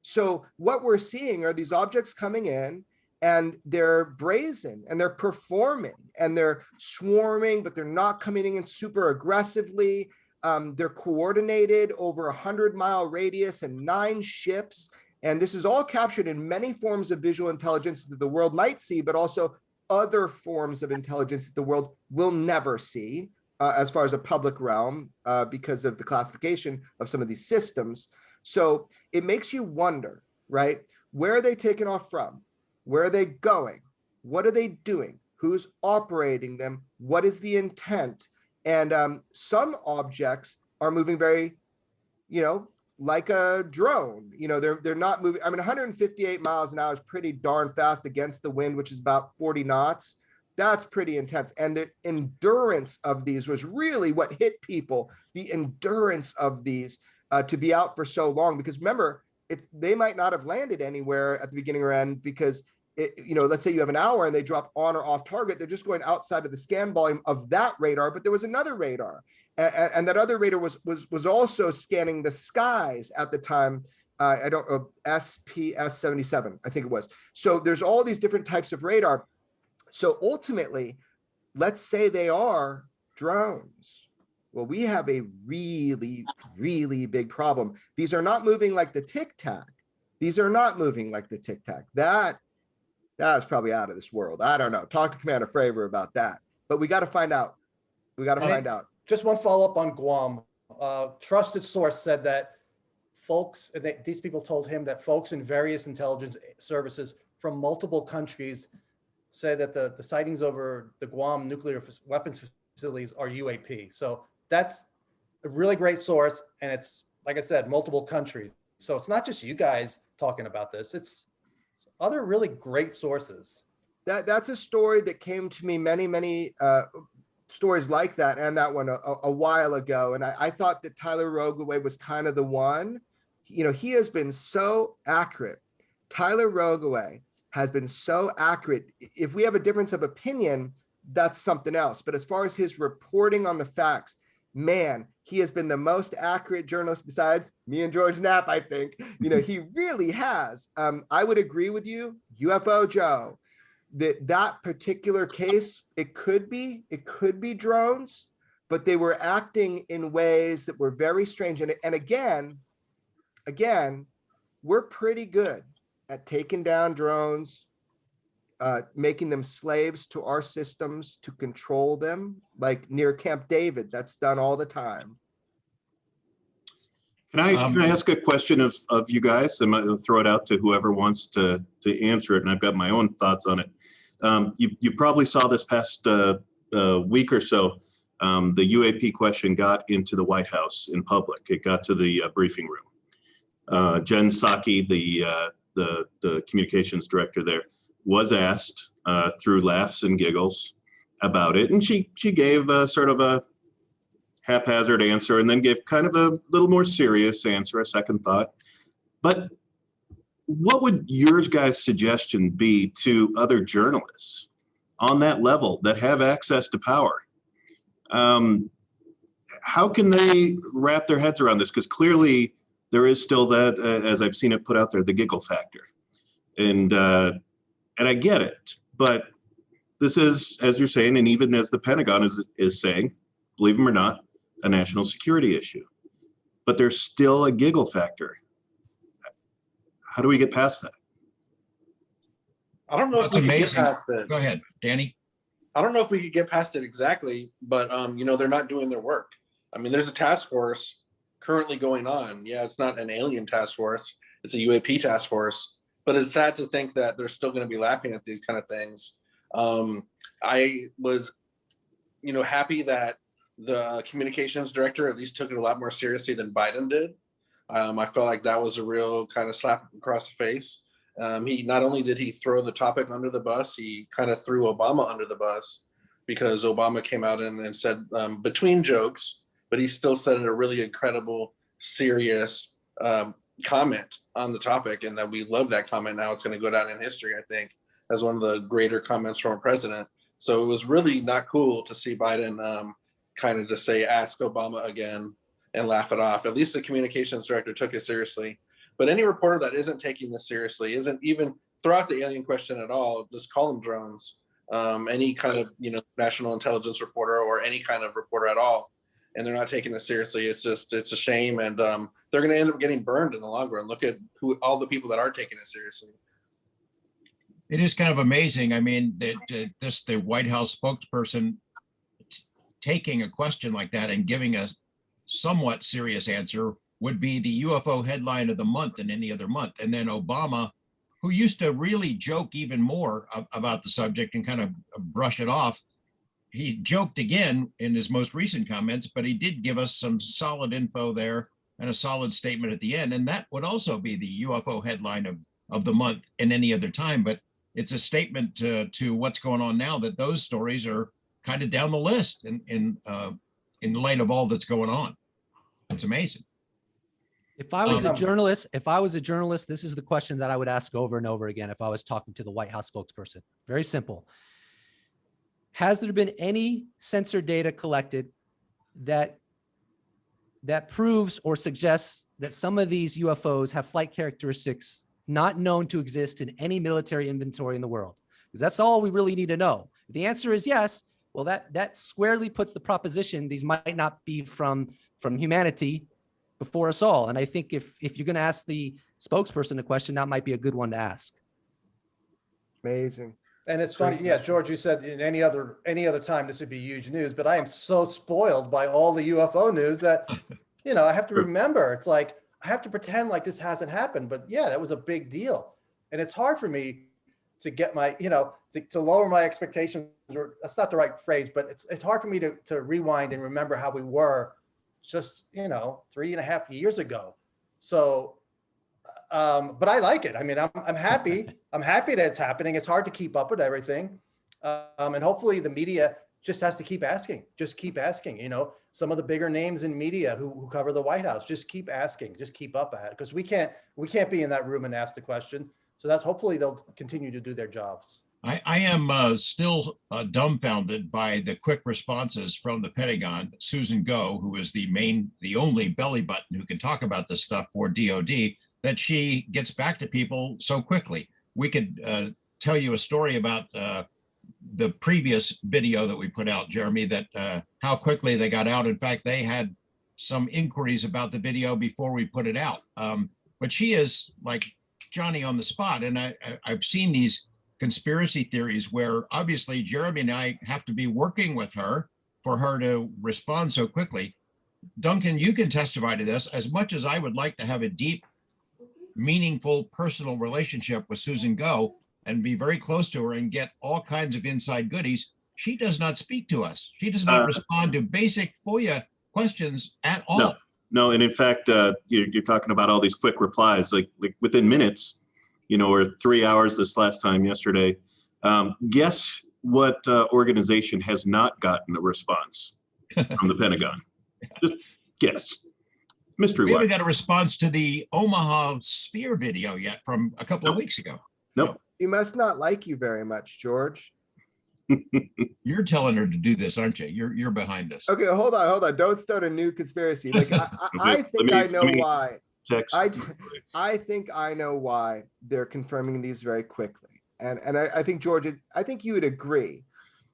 So what we're seeing are these objects coming in, and they're brazen and they're performing and they're swarming, but they're not coming in super aggressively. They're coordinated over 100-mile radius and 9 ships. And this is all captured in many forms of visual intelligence that the world might see, but also other forms of intelligence that the world will never see as far as a public realm because of the classification of some of these systems. So it makes you wonder, right? Where are they taking off from? Where are they going? What are they doing? Who's operating them? What is the intent? And some objects are moving very, you know, like a drone. You know, they're not moving. I mean, 158 miles an hour is pretty darn fast against the wind, which is about 40 knots. That's pretty intense. And the endurance of these was really what hit people. The endurance of these to be out for so long, because remember, they might not have landed anywhere at the beginning or end because you know, let's say you have an hour and they drop on or off target, they're just going outside of the scan volume of that radar, but there was another radar. And that other radar was also scanning the skies at the time. I don't know, SPS 77, I think it was. So there's all these different types of radar. So ultimately, let's say they are drones. Well, we have a really, really big problem. These are not moving like the Tic Tac. These are not moving like the Tic Tac. That is probably out of this world. I don't know. Talk to Commander Fravor about that. But we got to find out. We got to find out. Just one follow-up on Guam. Trusted source said that folks, these people told him that folks in various intelligence services from multiple countries say that the sightings over the Guam nuclear weapons facilities are UAP. So that's a really great source. And it's, like I said, multiple countries. So it's not just you guys talking about this. It's other really great sources. That's a story that came to me many stories like that, and that one a while ago. And I thought that Tyler Rogoway was kind of the one. You know, he has been so accurate. Tyler Rogoway has been so accurate. If we have a difference of opinion, that's something else. But as far as his reporting on the facts, man, he has been the most accurate journalist besides me and George Knapp, I think. You know, he really has. I would agree with you, UFO Joe, that particular case, it could be drones, but they were acting in ways that were very strange. And again, we're pretty good at taking down drones, making them slaves to our systems to control them, like near Camp David. That's done all the time. Can I ask a question of you guys? I'm going to throw it out to whoever wants to answer it, and I've got my own thoughts on it. You probably saw this past week or so, the UAP question got into the White House in public. It got to the briefing room. Jen Psaki, the communications director there, was asked through laughs and giggles about it, and she gave sort of a haphazard answer and then gave kind of a little more serious answer, a second thought. But what would your guys' suggestion be to other journalists on that level that have access to power? How can they wrap their heads around this? Because clearly there is still that, as I've seen it put out there, the giggle factor. And I get it, but this is, as you're saying, and even as the Pentagon is saying, believe them or not, a national security issue. But there's still a giggle factor. How do we get past that? I don't know That's if we amazing. could get past it. Go ahead, Danny. I don't know if we could get past it exactly, but they're not doing their work. I mean, there's a task force currently going on. Yeah, it's not an alien task force, it's a UAP task force, but it's sad to think that they're still going to be laughing at these kind of things. I was, happy that the communications director at least took it a lot more seriously than Biden did. I felt like that was a real kind of slap across the face. He not only did he throw the topic under the bus, he kind of threw Obama under the bus, because Obama came out and said between jokes, but he still said a really incredible, serious comment on the topic, and that we love that comment. Now it's going to go down in history, I think, as one of the greater comments from a president. So it was really not cool to see Biden kind of just say, ask Obama again, and laugh it off. At least the communications director took it seriously. But any reporter that isn't taking this seriously, isn't even throw out the alien question at all, just call them drones. Any kind of national intelligence reporter or any kind of reporter at all, and they're not taking it seriously. It's a shame, and they're going to end up getting burned in the long run. Look at all the people that are taking it seriously. It is kind of amazing. I mean, the White House spokesperson taking a question like that and giving a somewhat serious answer would be the UFO headline of the month in any other month. And then Obama, who used to really joke even more about the subject and kind of brush it off, he joked again in his most recent comments, but he did give us some solid info there and a solid statement at the end. And that would also be the UFO headline of the month in any other time. But it's a statement to what's going on now, that those stories are kind of down the list in light of all that's going on. It's amazing. If I was a journalist, this is the question that I would ask over and over again if I was talking to the White House spokesperson. Very simple. Has there been any sensor data collected that proves or suggests that some of these UFOs have flight characteristics not known to exist in any military inventory in the world? Because that's all we really need to know. If the answer is yes, well, that squarely puts the proposition these might not be from humanity before us all. And I think if you're going to ask the spokesperson a question, that might be a good one to ask. Amazing. And it's funny, yeah, George, you said in any other time this would be huge news, but I am so spoiled by all the UFO news that, I have to remember. It's like I have to pretend like this hasn't happened, but yeah, that was a big deal. And it's hard for me to get my, to lower my expectations, or that's not the right phrase, but it's hard for me to rewind and remember how we were just, 3.5 years ago. So, but I like it. I mean, I'm happy. I'm happy that it's happening. It's hard to keep up with everything. And hopefully the media just has to keep asking, some of the bigger names in media who cover the White House, just keep asking, just keep up at it. Because we can't be in that room and ask the question. So that's hopefully they'll continue to do their jobs. I am still dumbfounded by the quick responses from the Pentagon. Susan Go, who is the only belly button who can talk about this stuff for DOD, that she gets back to people so quickly. We could tell you a story about the previous video that we put out, Jeremy, that how quickly they got out. In fact, they had some inquiries about the video before we put it out. But she is like Johnny on the spot. And I've seen these conspiracy theories where obviously Jeremy and I have to be working with her for her to respond so quickly. Duncan, you can testify to this. As much as I would like to have a deep, meaningful, personal relationship with Susan Go and be very close to her and get all kinds of inside goodies, she does not speak to us. She does not respond to basic FOIA questions at all. No, and in fact, you're talking about all these quick replies, like within minutes, or 3 hours this last time yesterday. Guess what organization has not gotten a response from the Pentagon? Just guess. Mystery We haven't weapon. got a response to the Omaha sphere video yet from a couple of weeks ago. Nope. She must not like you very much, George. You're telling her to do this, aren't you? You're behind this. Okay, hold on. Don't start a new conspiracy. Like I think I know why. Text. I think I know why they're confirming these very quickly. And I think, George, I think you would agree.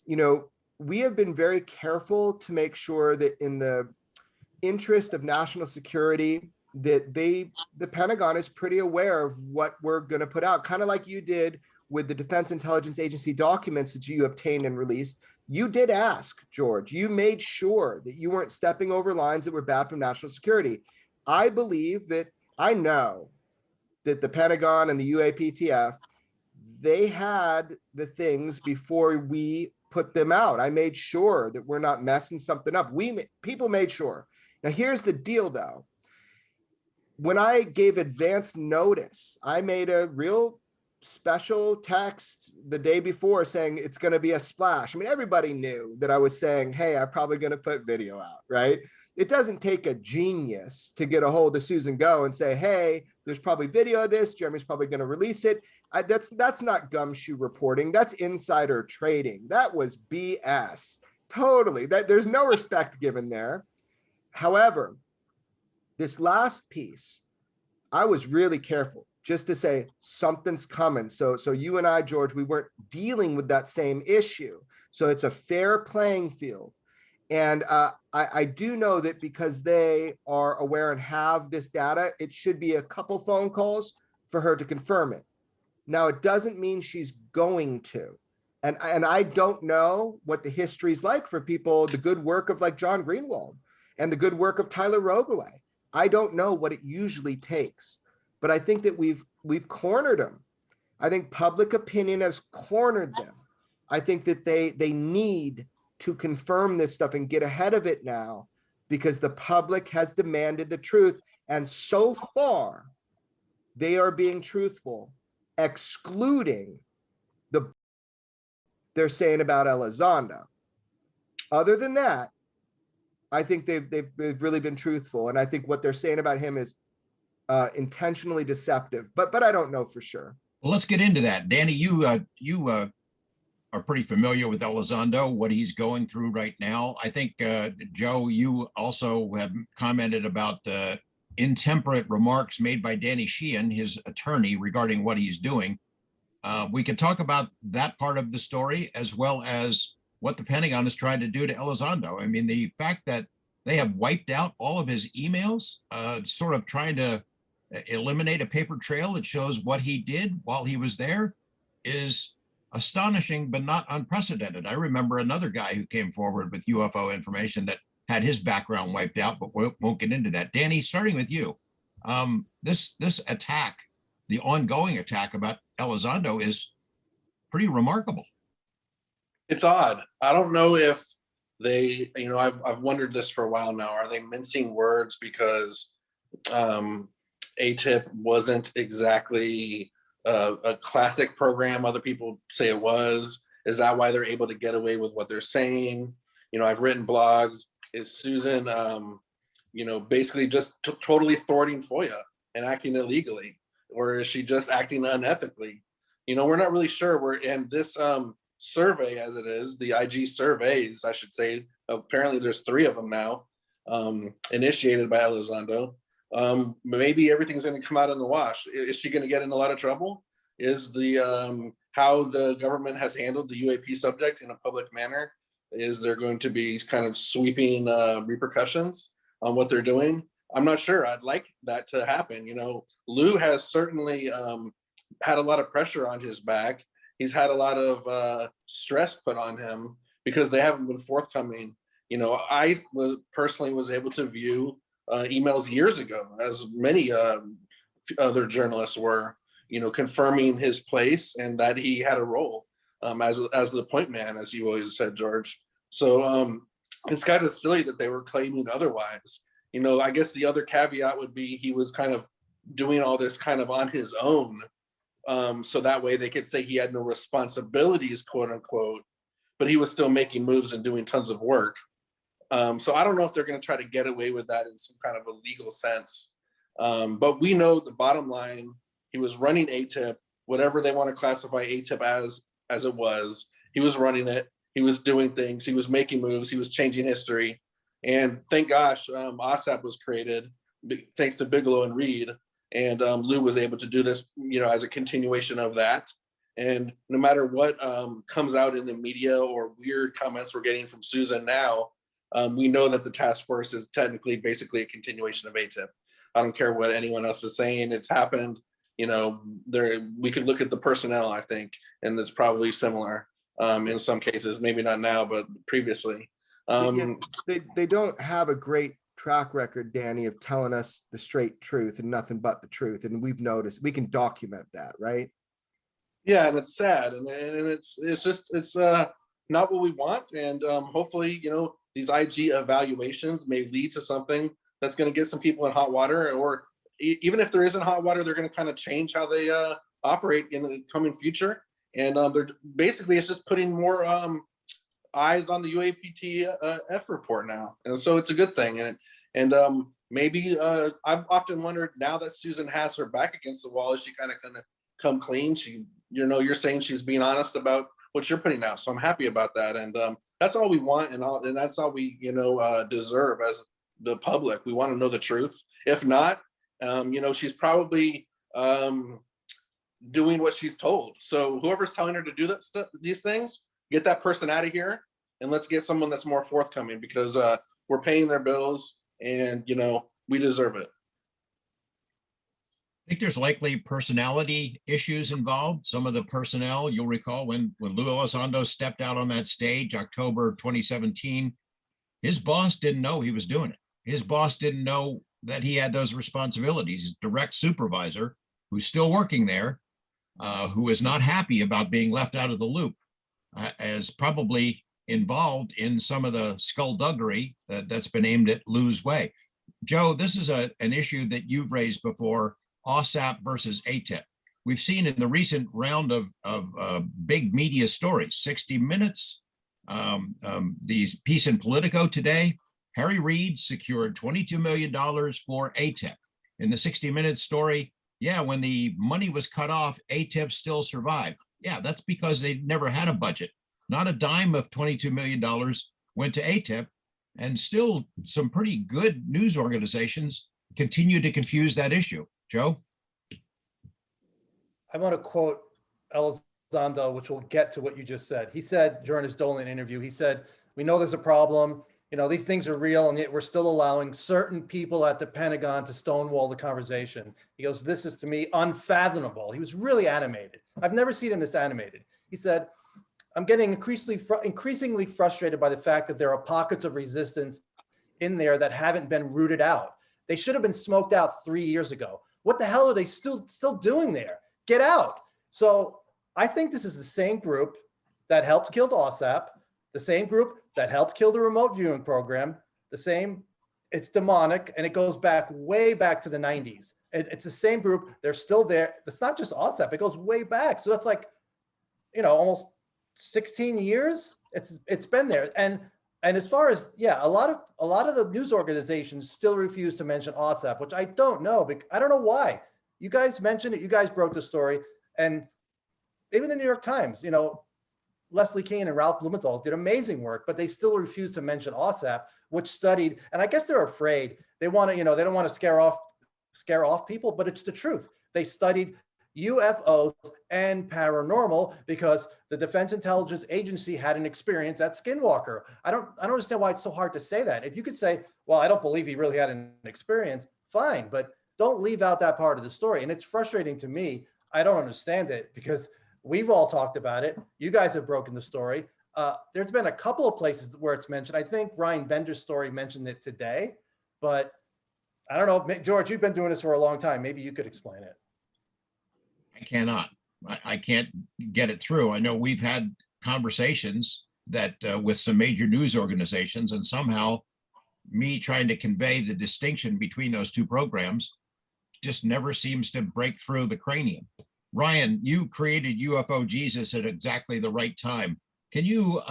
We have been very careful to make sure that in the interest of national security, that the Pentagon is pretty aware of what we're going to put out, kind of like you did with the Defense Intelligence Agency documents that you obtained and released. You did ask, George, you made sure that you weren't stepping over lines that were bad for national security. I know that the Pentagon and the UAPTF, they had the things before we put them out. I made sure that we're not messing something up. People made sure. Now, here's the deal, though. When I gave advance notice, I made a real special text the day before saying it's going to be a splash. I mean, everybody knew that I was saying, hey, I'm probably going to put video out, right? It doesn't take a genius to get a hold of Susan Go and say, hey, there's probably video of this. Jeremy's probably going to release it. That's not gumshoe reporting. That's insider trading. That was BS. Totally. There's no respect given there. However, this last piece, I was really careful just to say something's coming. So you and I, George, we weren't dealing with that same issue. So it's a fair playing field. And I do know that because they are aware and have this data, it should be a couple phone calls for her to confirm it. Now, it doesn't mean she's going to. And I don't know what the history is like for people, the good work of like John Greenwald and the good work of Tyler Rogaway. I don't know what it usually takes, but I think that we've cornered them. I think public opinion has cornered them. I think that they need to confirm this stuff and get ahead of it now because the public has demanded the truth. And so far, they are being truthful, excluding they're saying about Elizondo. Other than that, I think they've really been truthful. And I think what they're saying about him is intentionally deceptive, but I don't know for sure. Well, let's get into that. Danny, you are pretty familiar with Elizondo, what he's going through right now. I think, Joe, you also have commented about intemperate remarks made by Danny Sheehan, his attorney, regarding what he's doing. We could talk about that part of the story as well as what the Pentagon is trying to do to Elizondo. I mean, the fact that they have wiped out all of his emails, sort of trying to eliminate a paper trail that shows what he did while he was there is astonishing, but not unprecedented. I remember another guy who came forward with UFO information that had his background wiped out, but we won't get into that. Danny, starting with you, this attack, the ongoing attack about Elizondo is pretty remarkable. It's odd. I don't know if they, I've wondered this for a while now. Are they mincing words because ATIP wasn't exactly a classic program? Other people say it was. Is that why they're able to get away with what they're saying? I've written blogs. Is Susan, basically just totally thwarting FOIA and acting illegally? Or is she just acting unethically? We're not really sure. We're in this survey, as it is, the IG surveys, I should say. Apparently there's 3 of them now, initiated by Elizondo. Maybe everything's going to come out in the wash. Is she going to get in a lot of trouble? Is the how the government has handled the UAP subject in a public manner? Is there going to be kind of sweeping repercussions on what they're doing? I'm not sure. I'd like that to happen. Lou has certainly had a lot of pressure on his back. He's had a lot of stress put on him because they haven't been forthcoming. I personally was able to view emails years ago, as many other journalists were, confirming his place and that he had a role as the point man, as you always said, George. So it's kind of silly that they were claiming otherwise. I guess the other caveat would be he was kind of doing all this kind of on his own. So that way they could say he had no responsibilities, quote unquote, but he was still making moves and doing tons of work. So I don't know if they're going to try to get away with that in some kind of a legal sense. But we know the bottom line, he was running ATIP, whatever they want to classify ATIP as it was, he was running it, he was doing things, he was making moves, he was changing history. And thank gosh, OSAP was created thanks to Bigelow and Reed. And Lou was able to do this, as a continuation of that. And no matter what comes out in the media or weird comments we're getting from Susan now, we know that the task force is technically basically a continuation of ATIP. I don't care what anyone else is saying, it's happened. We could look at the personnel, I think, and it's probably similar in some cases, maybe not now, but previously. They don't have a great track record, Danny, of telling us the straight truth and nothing but the truth. And we've noticed, we can document that, right? Yeah, and it's sad, and it's not what we want. And hopefully, these IG evaluations may lead to something that's going to get some people in hot water, or even if there isn't hot water, they're going to kind of change how they operate in the coming future. And they're basically, it's just putting more eyes on the UAPTF report now, and so it's a good thing. And maybe I've often wondered, now that Susan has her back against the wall, is she kind of gonna come clean? You're saying she's being honest about what you're putting out, so I'm happy about that. And that's all we want, and that's all we deserve as the public. We want to know the truth. If not, she's probably doing what she's told. So whoever's telling her to do these things, get that person out of here, and let's get someone that's more forthcoming, because we're paying their bills, and we deserve it. I think there's likely personality issues involved. Some of the personnel, you'll recall when Lou Elizondo stepped out on that stage, October 2017, his boss didn't know he was doing it. His boss didn't know that he had those responsibilities. His direct supervisor, who's still working there, who is not happy about being left out of the loop, is probably involved in some of the skullduggery that's been aimed at Lou's way. Joe, this is an issue that you've raised before, OSAP versus ATIP. We've seen in the recent round of big media stories, 60 Minutes, these Peace and Politico today, Harry Reid secured $22 million for ATIP. In the 60 Minutes story, yeah, when the money was cut off, ATIP still survived. Yeah, that's because they never had a budget. Not a dime of $22 million went to ATIP, and still some pretty good news organizations continue to confuse that issue. Joe? I want to quote Elizondo, which will get to what you just said. He said during his Dolan interview, he said, "We know there's a problem. These things are real, and yet we're still allowing certain people at the Pentagon to stonewall the conversation." He goes, "This is to me unfathomable." He was really animated. I've never seen him this animated. He said, "I'm getting increasingly frustrated by the fact that there are pockets of resistance in there that haven't been rooted out. They should have been smoked out 3 years ago. What the hell are they still doing there? Get out." So I think this is the same group that helped kill OSAP, the same group that helped kill the remote viewing program, it's demonic, and it goes way back to the 90s. It's the same group. They're still there. It's not just OSAP. It goes way back. So that's like, almost 16 years. It's been there. And as far as, a lot of the news organizations still refuse to mention OSAP, which I don't know. I don't know why. You guys mentioned it. You guys broke the story. And even the New York Times, Leslie Kean and Ralph Blumenthal did amazing work, but they still refuse to mention OSAP, which studied, and I guess they're afraid. They want to, they don't want to scare off people, but it's the truth. They studied UFOs and paranormal because the Defense Intelligence Agency had an experience at Skinwalker. I don't understand why it's so hard to say that. If you could say, well, I don't believe he really had an experience, fine, but don't leave out that part of the story. And it's frustrating to me. I don't understand it because we've all talked about it. You guys have broken the story. There's been a couple of places where it's mentioned. I think Ryan Bender's story mentioned it today, but I don't know, George, you've been doing this for a long time. Maybe you could explain it. I cannot. I can't get it through. I know we've had conversations that with some major news organizations, and somehow me trying to convey the distinction between those two programs just never seems to break through the cranium. Ryan, you created UFO Jesus at exactly the right time. Can you,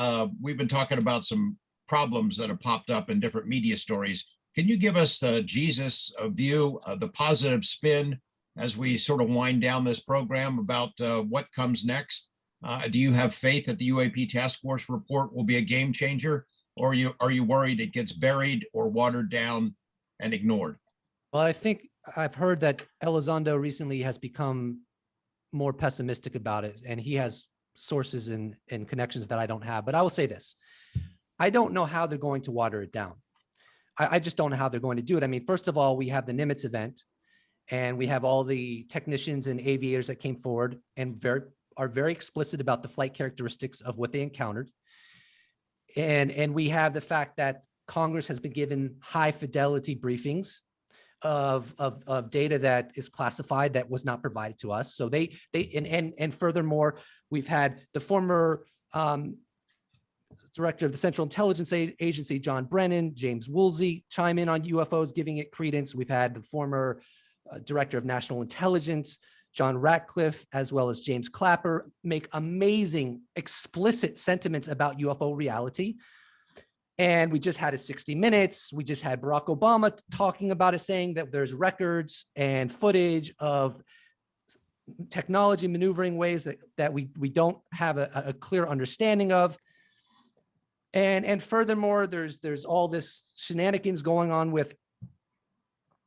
we've been talking about some problems that have popped up in different media stories. Can you give us the Jesus view, the positive spin as we sort of wind down this program about what comes next? Do you have faith that the UAP Task Force report will be a game changer, or are you worried it gets buried or watered down and ignored? Well, I think I've heard that Elizondo recently has become more pessimistic about it, and he has sources and connections that I don't have. But I will say this: I don't know how they're going to water it down. I just don't know how they're going to do it. I mean, first of all, we have the Nimitz event, and we have all the technicians and aviators that came forward and are very explicit about the flight characteristics of what they encountered. And we have the fact that Congress has been given high fidelity briefings of data that is classified that was not provided to us. So and furthermore, we've had the former director of the Central Intelligence Agency, John Brennan, James Woolsey, chime in on UFOs, giving it credence. We've had the former director of National Intelligence, John Ratcliffe, as well as James Clapper, make amazing, explicit sentiments about UFO reality. And we just had a 60 Minutes. We just had Barack Obama talking about it, saying that there's records and footage of technology maneuvering ways that we don't have a clear understanding of. And furthermore, there's all this shenanigans going on with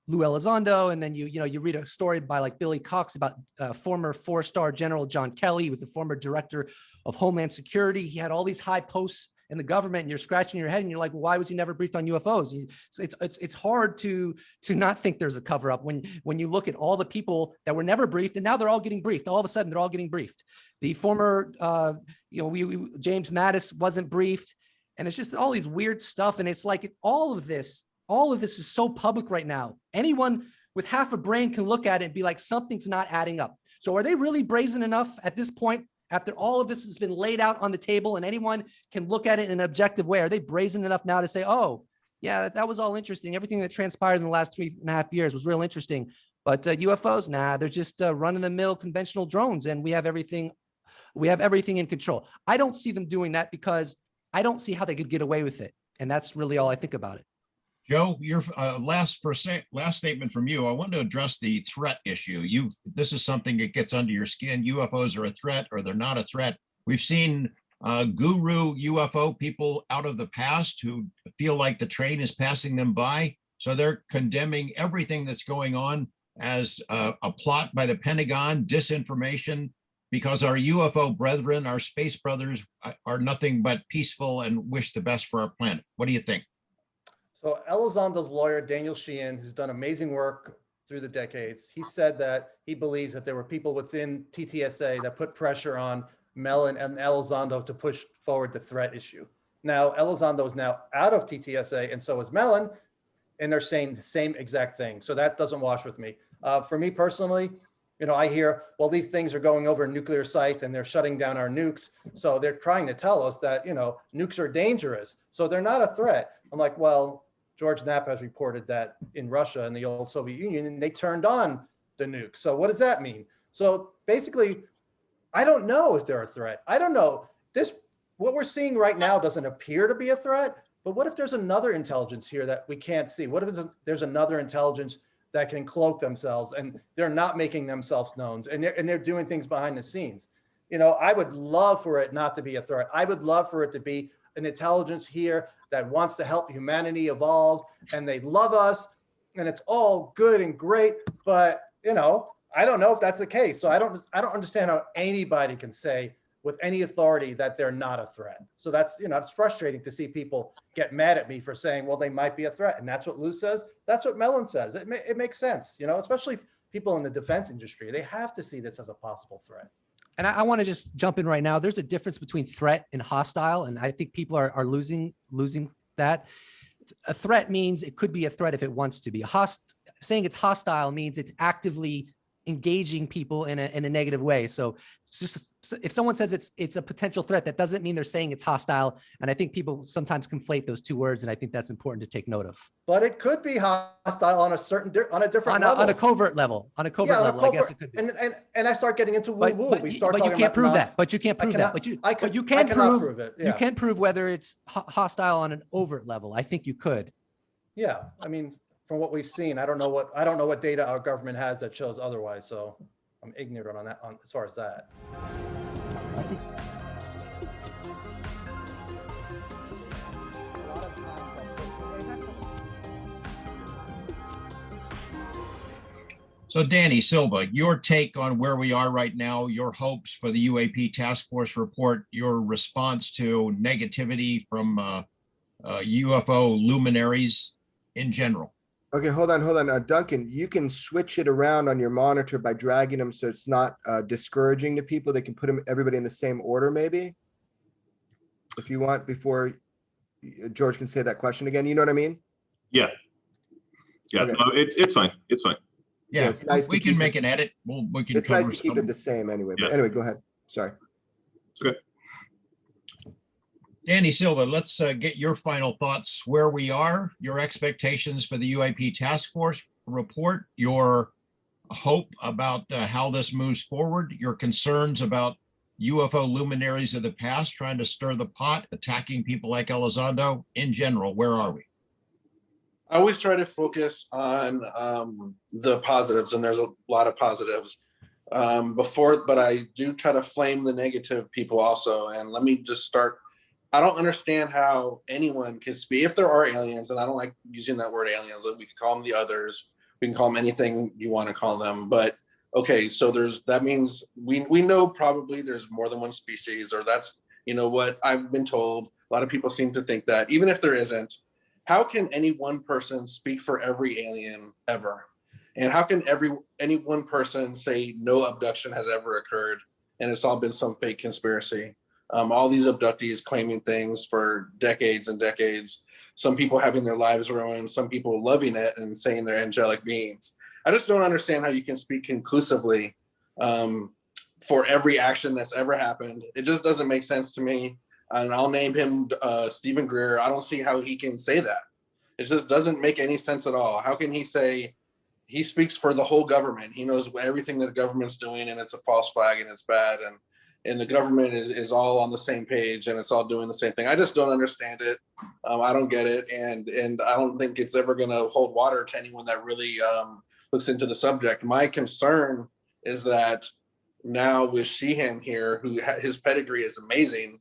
Lou Elizondo, and then you read a story by like Billy Cox about former 4-star General John Kelly. He was the former director of Homeland Security. He had all these high posts in the government, and you're scratching your head and you're like, well, why was he never briefed on UFOs? It's hard to not think there's a cover up when you look at all the people that were never briefed, and now they're all getting briefed. All of a sudden, they're all getting briefed. The former, James Mattis wasn't briefed, and it's just all these weird stuff. And it's like all of this is so public right now. Anyone with half a brain can look at it and be like, something's not adding up. So are they really brazen enough at this point, after all of this has been laid out on the table and anyone can look at it in an objective way? Are they brazen enough now to say, oh, yeah, that was all interesting. Everything that transpired in the last 3.5 years was real interesting. But UFOs, nah, they're just run-of-the-mill conventional drones, and we have everything in control. I don't see them doing that because I don't see how they could get away with it. And that's really all I think about it. Joe, your last statement from you, I want to address the threat issue. This is something that gets under your skin. UFOs are a threat or they're not a threat. We've seen guru UFO people out of the past who feel like the train is passing them by. So they're condemning everything that's going on as a plot by the Pentagon, disinformation, because our UFO brethren, our space brothers, are nothing but peaceful and wish the best for our planet. What do you think? So Elizondo's lawyer, Daniel Sheehan, who's done amazing work through the decades, he said that he believes that there were people within TTSA that put pressure on Mellon and Elizondo to push forward the threat issue. Now, Elizondo is now out of TTSA, and so is Mellon, and they're saying the same exact thing. So that doesn't wash with me. For me personally, I hear, well, these things are going over nuclear sites and they're shutting down our nukes. So they're trying to tell us that, nukes are dangerous. So they're not a threat. I'm like, well, George Knapp has reported that in Russia and the old Soviet Union, they turned on the nukes. So what does that mean? So basically, I don't know if they're a threat. I don't know. What we're seeing right now doesn't appear to be a threat, but what if there's another intelligence here that we can't see? What if there's another intelligence that can cloak themselves and they're not making themselves known and they're doing things behind the scenes? I would love for it not to be a threat. I would love for it to be an intelligence here that wants to help humanity evolve, and they love us, and it's all good and great. But I don't know if that's the case. So I don't understand how anybody can say with any authority that they're not a threat. So that's it's frustrating to see people get mad at me for saying, well, they might be a threat, and that's what Lou says. That's what Mellon says. It makes sense, especially people in the defense industry. They have to see this as a possible threat. And I want to just jump in right now. There's a difference between threat and hostile, and I think people are losing that. A threat means it could be a threat if it wants to be. Saying it's hostile means it's actively engaging people in a negative way. So just, if someone says it's a potential threat, that doesn't mean they're saying it's hostile. And I think people sometimes conflate those two words, and I think that's important to take note of. But it could be hostile on a different level. On a covert level. On a covert level, I guess it could be. And I start getting into woo-woo. But you can't prove that. But you can't prove that. But you can prove it. Yeah. You can prove whether it's hostile on an overt level. I think you could. Yeah, I mean, from what we've seen, I don't know what data our government has that shows otherwise. So I'm ignorant on that, as far as that. I think. So Danny, Silva, your take on where we are right now, your hopes for the UAP Task Force report, your response to negativity from UFO luminaries in general. Okay, hold on. Duncan, you can switch it around on your monitor by dragging them so it's not discouraging to people. They can put everybody in the same order, maybe, if you want, before George can say that question again. You know what I mean? Yeah. Okay. No, it's fine. It's fine. Yeah, it's nice. We can make an edit. We can. It's nice to keep it the same anyway. But anyway, go ahead. Sorry. It's okay. Danny Silva, let's get your final thoughts where we are, your expectations for the UAP Task Force report, your hope about how this moves forward, your concerns about UFO luminaries of the past trying to stir the pot, attacking people like Elizondo. In general, where are we? I always try to focus on the positives, and there's a lot of positives but I do try to flame the negative people also. And let me just start. I don't understand how anyone can speak, if there are aliens, and I don't like using that word aliens, we can call them the others, we can call them anything you want to call them, but okay, so that means we know probably there's more than one species, or that's, what I've been told. A lot of people seem to think that, even if there isn't, how can any one person speak for every alien ever? And how can any one person say no abduction has ever occurred and it's all been some fake conspiracy? All these abductees claiming things for decades and decades, some people having their lives ruined, some people loving it and saying they're angelic beings. I just don't understand how you can speak conclusively for every action that's ever happened. It just doesn't make sense to me. And I'll name him Stephen Greer. I don't see how he can say that. It just doesn't make any sense at all. How can he say he speaks for the whole government? He knows everything that the government's doing, and it's a false flag and it's bad. And the government is all on the same page and it's all doing the same thing. I just don't understand it. I don't get it. And I don't think it's ever going to hold water to anyone that really looks into the subject. My concern is that now with Sheehan here, his pedigree is amazing.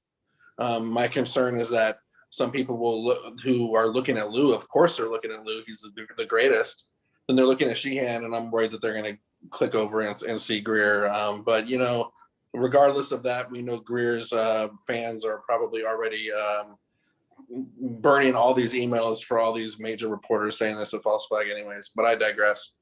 My concern is that some people who are looking at Lou, of course they're looking at Lou, he's the greatest. Then they're looking at Sheehan, and I'm worried that they're going to click over and see Greer. But regardless of that, we know Greer's fans are probably already burning all these emails for all these major reporters saying this is a false flag anyways, but I digress.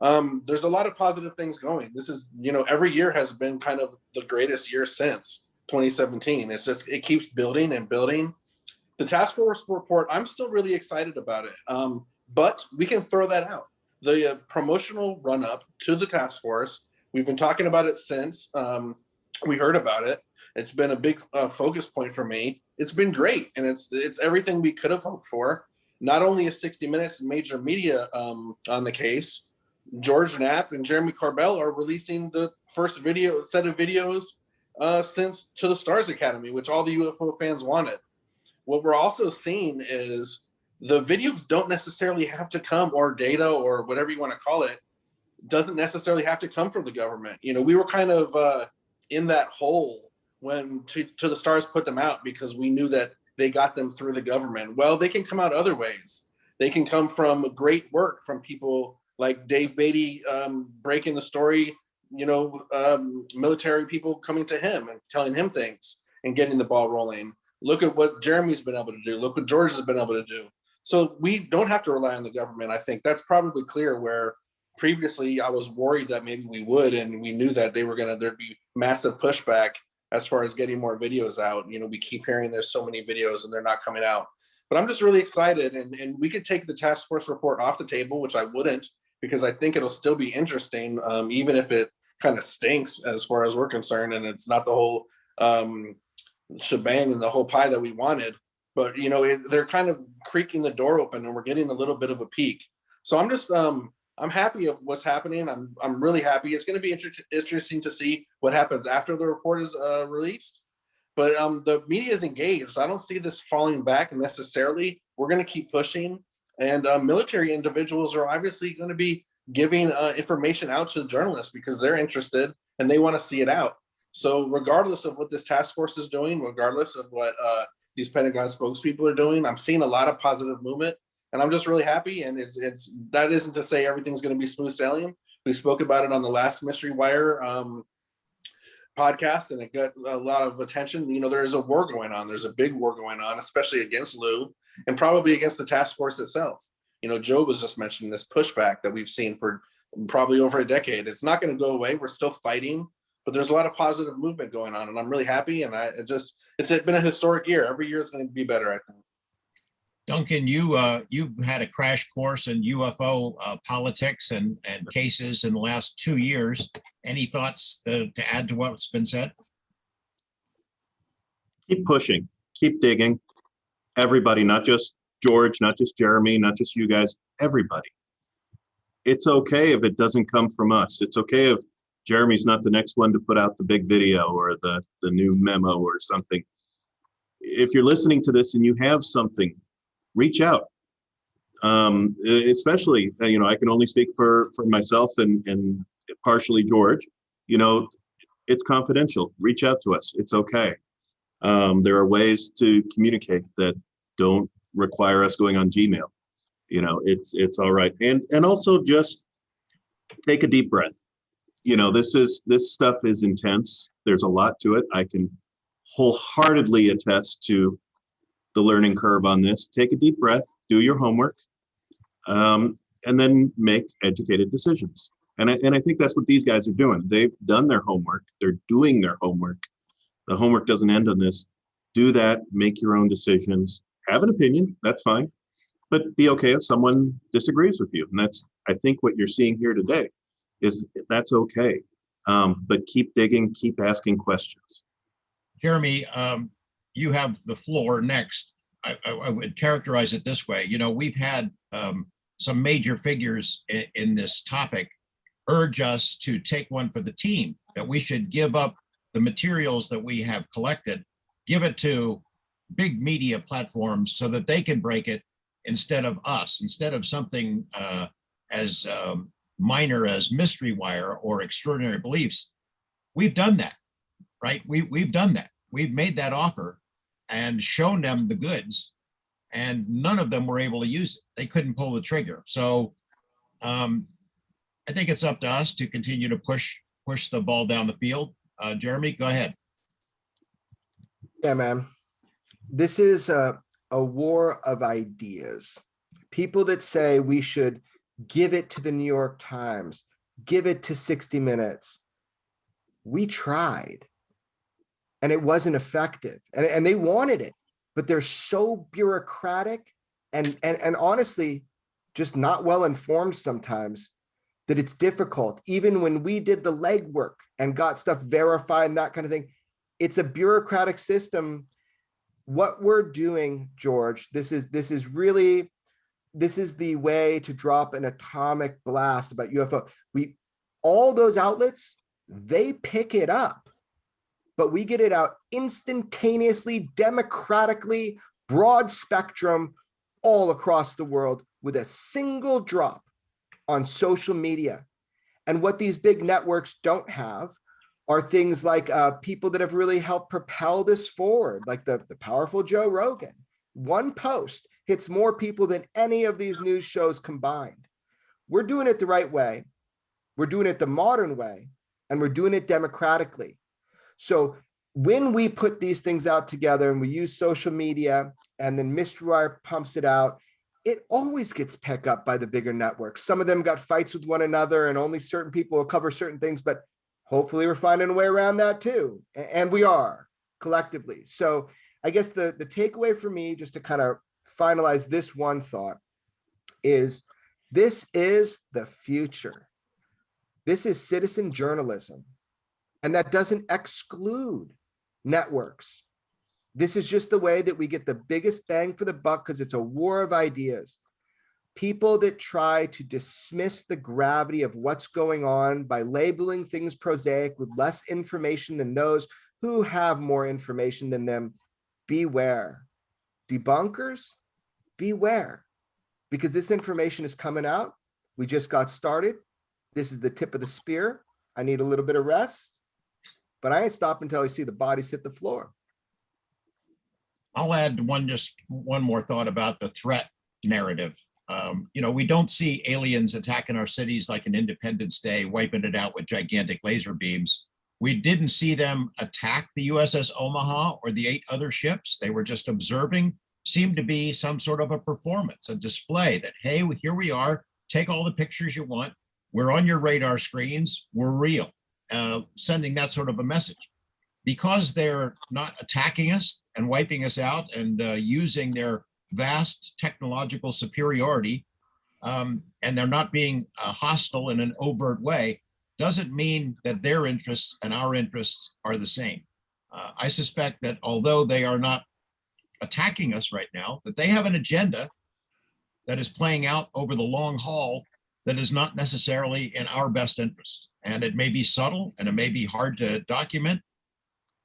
There's a lot of positive things going. This is, every year has been kind of the greatest year since 2017. It keeps building and building. The task force report, I'm still really excited about it, but we can throw that out. The promotional run up to the task force, we've been talking about it since we heard about it. It's been a big focus point for me. It's been great, and it's everything we could have hoped for. Not only is 60 Minutes and major media on the case, George Knapp and Jeremy Corbell are releasing the first set of videos since To the Stars Academy, which all the UFO fans wanted. What we're also seeing is the videos don't necessarily have to come, or data or whatever you want to call it, doesn't necessarily have to come from the government. We were kind of in that hole when To the Stars put them out because we knew that they got them through the government. Well, they can come out other ways. They can come from great work from people like Dave Beatty breaking the story, military people coming to him and telling him things and getting the ball rolling. Look at what Jeremy's been able to do. Look what George has been able to do. So we don't have to rely on the government. I think that's probably clear where previously I was worried that maybe we would, and we knew that there'd be massive pushback as far as getting more videos out. You know, we keep hearing there's so many videos and they're not coming out. But I'm just really excited, and we could take the task force report off the table, which I wouldn't, because I think it'll still be interesting, even if it kind of stinks as far as we're concerned, and it's not the whole shebang and the whole pie that we wanted. But you know, they're kind of creaking the door open, and we're getting a little bit of a peek. So I'm just I'm happy of what's happening. I'm really happy. It's going to be interesting to see what happens after the report is released. But the media is engaged. I don't see this falling back necessarily. We're going to keep pushing, and military individuals are obviously going to be giving information out to journalists because they're interested and they want to see it out. So regardless of what this task force is doing, regardless of what these Pentagon spokespeople are doing, I'm seeing a lot of positive movement, and I'm just really happy. And it's that isn't to say everything's going to be smooth sailing. We spoke about it on the last Mystery Wire podcast, and it got a lot of attention. You know, there is a war going on. There's a big war going on, especially against Lou and probably against the task force itself. You know, Joe was just mentioning this pushback that we've seen for probably over a decade. It's not going to go away. We're still fighting, but there's a lot of positive movement going on, and I'm really happy. And it's been a historic year. Every year is going to be better, I think. Duncan, you've had a crash course in UFO politics and cases in the last 2 years. Any thoughts to add to what's been said? Keep pushing, keep digging. Everybody, not just George, not just Jeremy, not just you guys, everybody. It's okay if it doesn't come from us. It's okay if Jeremy's not the next one to put out the big video or the new memo or something. If you're listening to this and you have something, reach out. Especially, you know, I can only speak for myself and partially George. You know, it's confidential. Reach out to us. It's okay. There are ways to communicate that don't require us going on Gmail. You know, it's all right. And also just take a deep breath. You know, this stuff is intense. There's a lot to it. I can wholeheartedly attest to the learning curve on this. Take a deep breath, do your homework, and then make educated decisions. And I think that's what these guys are doing. They've done their homework. They're doing their homework. The homework doesn't end on this. Do that, make your own decisions, have an opinion, that's fine, but be okay if someone disagrees with you. And that's, I think, what you're seeing here today is that's okay. But keep digging, keep asking questions. Jeremy, you have the floor next. I would characterize it this way. You know, we've had some major figures in this topic urge us to take one for the team, that we should give up the materials that we have collected, give it to big media platforms so that they can break it instead of us, instead of something as minor as Mystery Wire or Extraordinary Beliefs. We've done that, right? We've done that. We've made that offer and shown them the goods, and none of them were able to use it. They couldn't pull the trigger. So I think it's up to us to continue to push the ball down the field. Jeremy, go ahead. Yeah, man. This is a war of ideas. People that say we should give it to the New York Times, give it to 60 Minutes. We tried, and it wasn't effective. And they wanted it, but they're so bureaucratic and honestly, just not well informed sometimes, that it's difficult. Even when we did the legwork and got stuff verified and that kind of thing, it's a bureaucratic system. What we're doing, George, this is the way to drop an atomic blast about UFO. All those outlets, they pick it up, but we get it out instantaneously, democratically, broad spectrum, all across the world with a single drop on social media. And what these big networks don't have are things like people that have really helped propel this forward, like the powerful Joe Rogan. One post hits more people than any of these news shows combined. We're doing it the right way. We're doing it the modern way, and we're doing it democratically. So when we put these things out together and we use social media, and then Mystery Wire pumps it out, it always gets picked up by the bigger networks. Some of them got fights with one another and only certain people will cover certain things, but hopefully we're finding a way around that too. And we are collectively. So I guess the takeaway for me, just to kind of finalize this one thought, is this is the future. This is citizen journalism. And that doesn't exclude networks. This is just the way that we get the biggest bang for the buck, because it's a war of ideas. People that try to dismiss the gravity of what's going on by labeling things prosaic with less information than those who have more information than them, beware. Debunkers, beware. Because this information is coming out. We just got started. This is the tip of the spear. I need a little bit of rest, but I ain't stopping until I see the bodies hit the floor. I'll add one more thought about the threat narrative. We don't see aliens attacking our cities like an Independence Day, wiping it out with gigantic laser beams. We didn't see them attack the USS Omaha or the 8 other ships. They were just observing. Seemed to be some sort of a performance, a display that, hey, here we are, take all the pictures you want. We're on your radar screens, we're real, sending that sort of a message. Because they're not attacking us and wiping us out and using their vast technological superiority, and they're not being hostile in an overt way, doesn't mean that their interests and our interests are the same. I suspect that although they are not attacking us right now, that they have an agenda that is playing out over the long haul that is not necessarily in our best interest. And it may be subtle and it may be hard to document,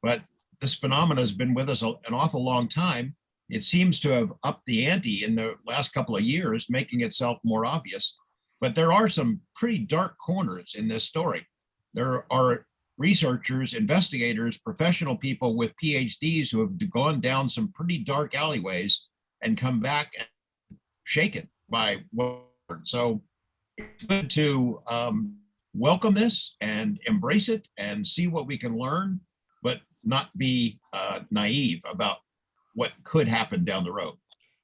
but this phenomena has been with us an awful long time. It seems to have upped the ante in the last couple of years, making itself more obvious. But there are some pretty dark corners in this story. There are researchers, investigators, professional people with PhDs who have gone down some pretty dark alleyways and come back shaken by what. So it's good to welcome this and embrace it and see what we can learn, but not be naive about what could happen down the road.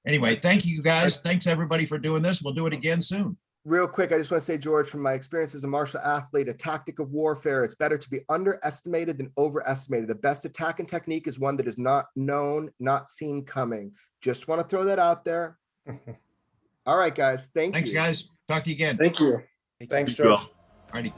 Anyway, thank you guys. Thanks everybody for doing this. We'll do it again soon. Real quick, I just want to say, George, from my experience as a martial athlete, a tactic of warfare, it's better to be underestimated than overestimated. The best attack and technique is one that is not known, not seen coming. Just want to throw that out there. All right, guys. Thanks, guys. Talk to you again. Thank you. Thanks, George. Alrighty.